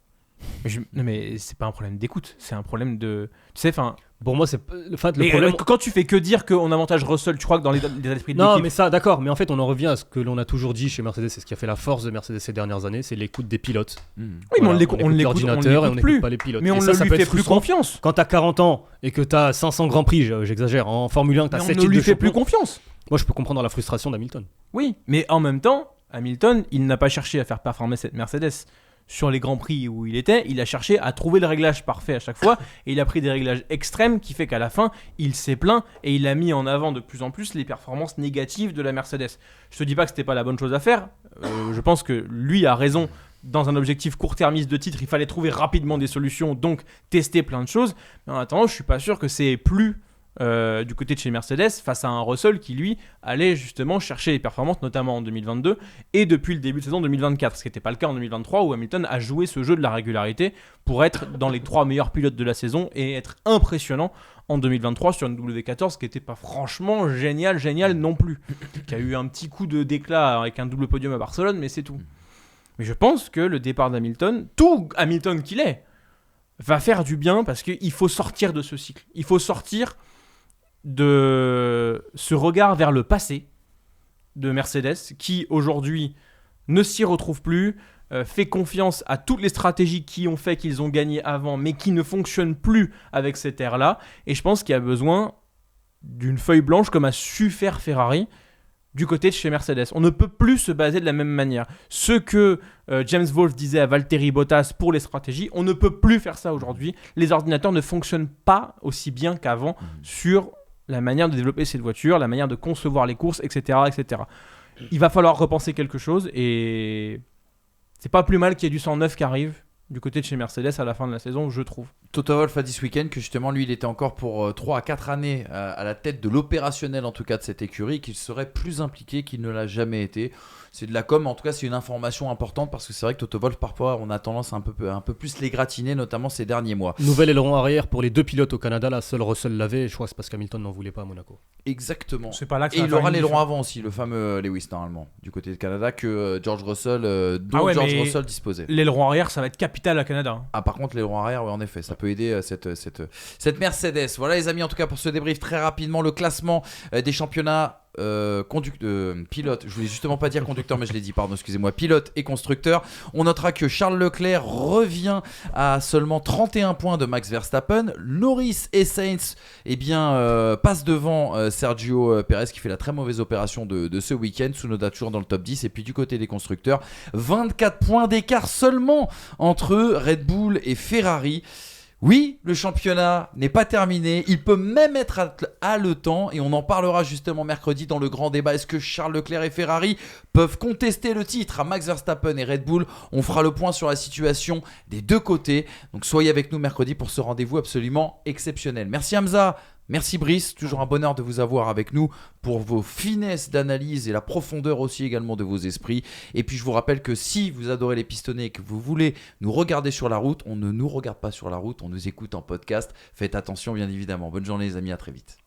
[SPEAKER 3] Non mais c'est pas un problème d'écoute, c'est un problème de... Tu sais, enfin...
[SPEAKER 2] Pour moi, c'est le
[SPEAKER 3] Mais
[SPEAKER 2] problème.
[SPEAKER 3] quand tu fais que dire qu'on avantage Russell, tu crois que dans l'état d'esprit de
[SPEAKER 2] Non,
[SPEAKER 3] l'équipe...
[SPEAKER 2] mais ça, d'accord. Mais en fait, on en revient à ce que l'on a toujours dit chez Mercedes. C'est ce qui a fait la force de Mercedes ces dernières années, c'est l'écoute des pilotes.
[SPEAKER 3] Oui, mais on l'écoute
[SPEAKER 2] l'ordinateur et on
[SPEAKER 3] plus.
[SPEAKER 2] n'écoute pas les pilotes.
[SPEAKER 3] Mais on
[SPEAKER 2] Et
[SPEAKER 3] ne
[SPEAKER 2] ça
[SPEAKER 3] lui
[SPEAKER 2] peut
[SPEAKER 3] fait
[SPEAKER 2] être
[SPEAKER 3] plus
[SPEAKER 2] frustrant.
[SPEAKER 3] confiance.
[SPEAKER 2] Quand t'as 40 ans et que t'as 500 grands prix, j'exagère, en Formule 1, que t'as
[SPEAKER 3] Mais
[SPEAKER 2] 7
[SPEAKER 3] on ne
[SPEAKER 2] titres
[SPEAKER 3] lui
[SPEAKER 2] de
[SPEAKER 3] fait plus
[SPEAKER 2] champion.
[SPEAKER 3] confiance.
[SPEAKER 2] Moi, je peux comprendre la frustration d'Hamilton.
[SPEAKER 3] Oui, mais en même temps, Hamilton, il n'a pas cherché à faire performer cette Mercedes sur les grands prix où il était, il a cherché à trouver le réglage parfait à chaque fois, et il a pris des réglages extrêmes qui fait qu'à la fin, il s'est plaint et il a mis en avant de plus en plus les performances négatives de la Mercedes. Je te dis pas que c'était pas la bonne chose à faire, je pense que lui a raison. Dans un objectif court-termiste de titre, il fallait trouver rapidement des solutions, donc tester plein de choses. Mais en attendant, je suis pas sûr que c'est plus du côté de chez Mercedes face à un Russell qui lui allait justement chercher les performances, notamment en 2022 et depuis le début de saison 2024, ce qui n'était pas le cas en 2023 où Hamilton a joué ce jeu de la régularité pour être dans les 3 meilleurs pilotes de la saison et être impressionnant en 2023 sur une W14 qui n'était pas franchement génial non plus, qui a eu un petit coup de d'éclat avec un double podium à Barcelone, mais c'est tout. Mais je pense que le départ d'Hamilton, tout Hamilton qu'il est, va faire du bien parce qu'il faut sortir de ce cycle. Il faut sortir de ce regard vers le passé de Mercedes qui aujourd'hui ne s'y retrouve plus, fait confiance à toutes les stratégies qui ont fait qu'ils ont gagné avant mais qui ne fonctionnent plus avec cette ère-là, et je pense qu'il y a besoin d'une feuille blanche comme a su faire Ferrari du côté de chez Mercedes. On ne peut plus se baser de la même manière. Ce que James Wolff disait à Valtteri Bottas pour les stratégies, on ne peut plus faire ça aujourd'hui. Les ordinateurs ne fonctionnent pas aussi bien qu'avant sur la manière de développer cette voiture, la manière de concevoir les courses, etc., etc. Il va falloir repenser quelque chose et c'est pas plus mal qu'il y ait du 109 qui arrive du côté de chez Mercedes à la fin de la saison, je trouve.
[SPEAKER 1] Toto Wolff a dit ce week-end que justement lui il était encore pour 3 à 4 années à la tête de l'opérationnel en tout cas de cette écurie, qu'il serait plus impliqué qu'il ne l'a jamais été. C'est de la com, en tout cas c'est une information importante parce que c'est vrai que Toto Wolff parfois on a tendance à un peu plus l'égratigner, notamment ces derniers mois.
[SPEAKER 2] Nouvel aileron arrière pour les 2 pilotes au Canada, là seul Russell l'avait, je crois que c'est parce qu'Hamilton n'en voulait pas à Monaco.
[SPEAKER 1] Exactement.
[SPEAKER 3] C'est pas là que
[SPEAKER 1] et
[SPEAKER 3] ça va
[SPEAKER 1] il
[SPEAKER 3] faire
[SPEAKER 1] aura
[SPEAKER 3] une
[SPEAKER 1] l'aileron
[SPEAKER 3] différence.
[SPEAKER 1] avant aussi, le fameux Lewis normalement, du côté de Canada que George Russell, dont
[SPEAKER 3] Ah ouais,
[SPEAKER 1] George
[SPEAKER 3] mais
[SPEAKER 1] Russell disposait.
[SPEAKER 3] L'aileron arrière, ça va être capital à Canada.
[SPEAKER 1] Ah par contre l'aileron arrière, oui en effet, ça peut aider cette Mercedes. Voilà les amis, en tout cas pour ce débrief très rapidement, le classement des championnats pilote, je voulais justement pas dire conducteur mais je l'ai dit, pardon, excusez-moi, pilote et constructeur. On notera que Charles Leclerc revient à seulement 31 points de Max Verstappen. Norris et Sainz passent devant Sergio Perez qui fait la très mauvaise opération de ce week-end. Tsunoda toujours dans le top 10. Et puis du côté des constructeurs, 24 points d'écart seulement entre Red Bull et Ferrari. Oui, le championnat n'est pas terminé, il peut même être haletant et on en parlera justement mercredi dans le grand débat. Est-ce que Charles Leclerc et Ferrari peuvent contester le titre à Max Verstappen et Red Bull? On fera le point sur la situation des deux côtés, donc soyez avec nous mercredi pour ce rendez-vous absolument exceptionnel. Merci Hamza, merci Brice, toujours un bonheur de vous avoir avec nous pour vos finesses d'analyse et la profondeur aussi également de vos esprits. Et puis je vous rappelle que si vous adorez les pistonnés et que vous voulez nous regarder sur la route, on ne nous regarde pas sur la route, on nous écoute en podcast. Faites attention bien évidemment. Bonne journée les amis, à très vite.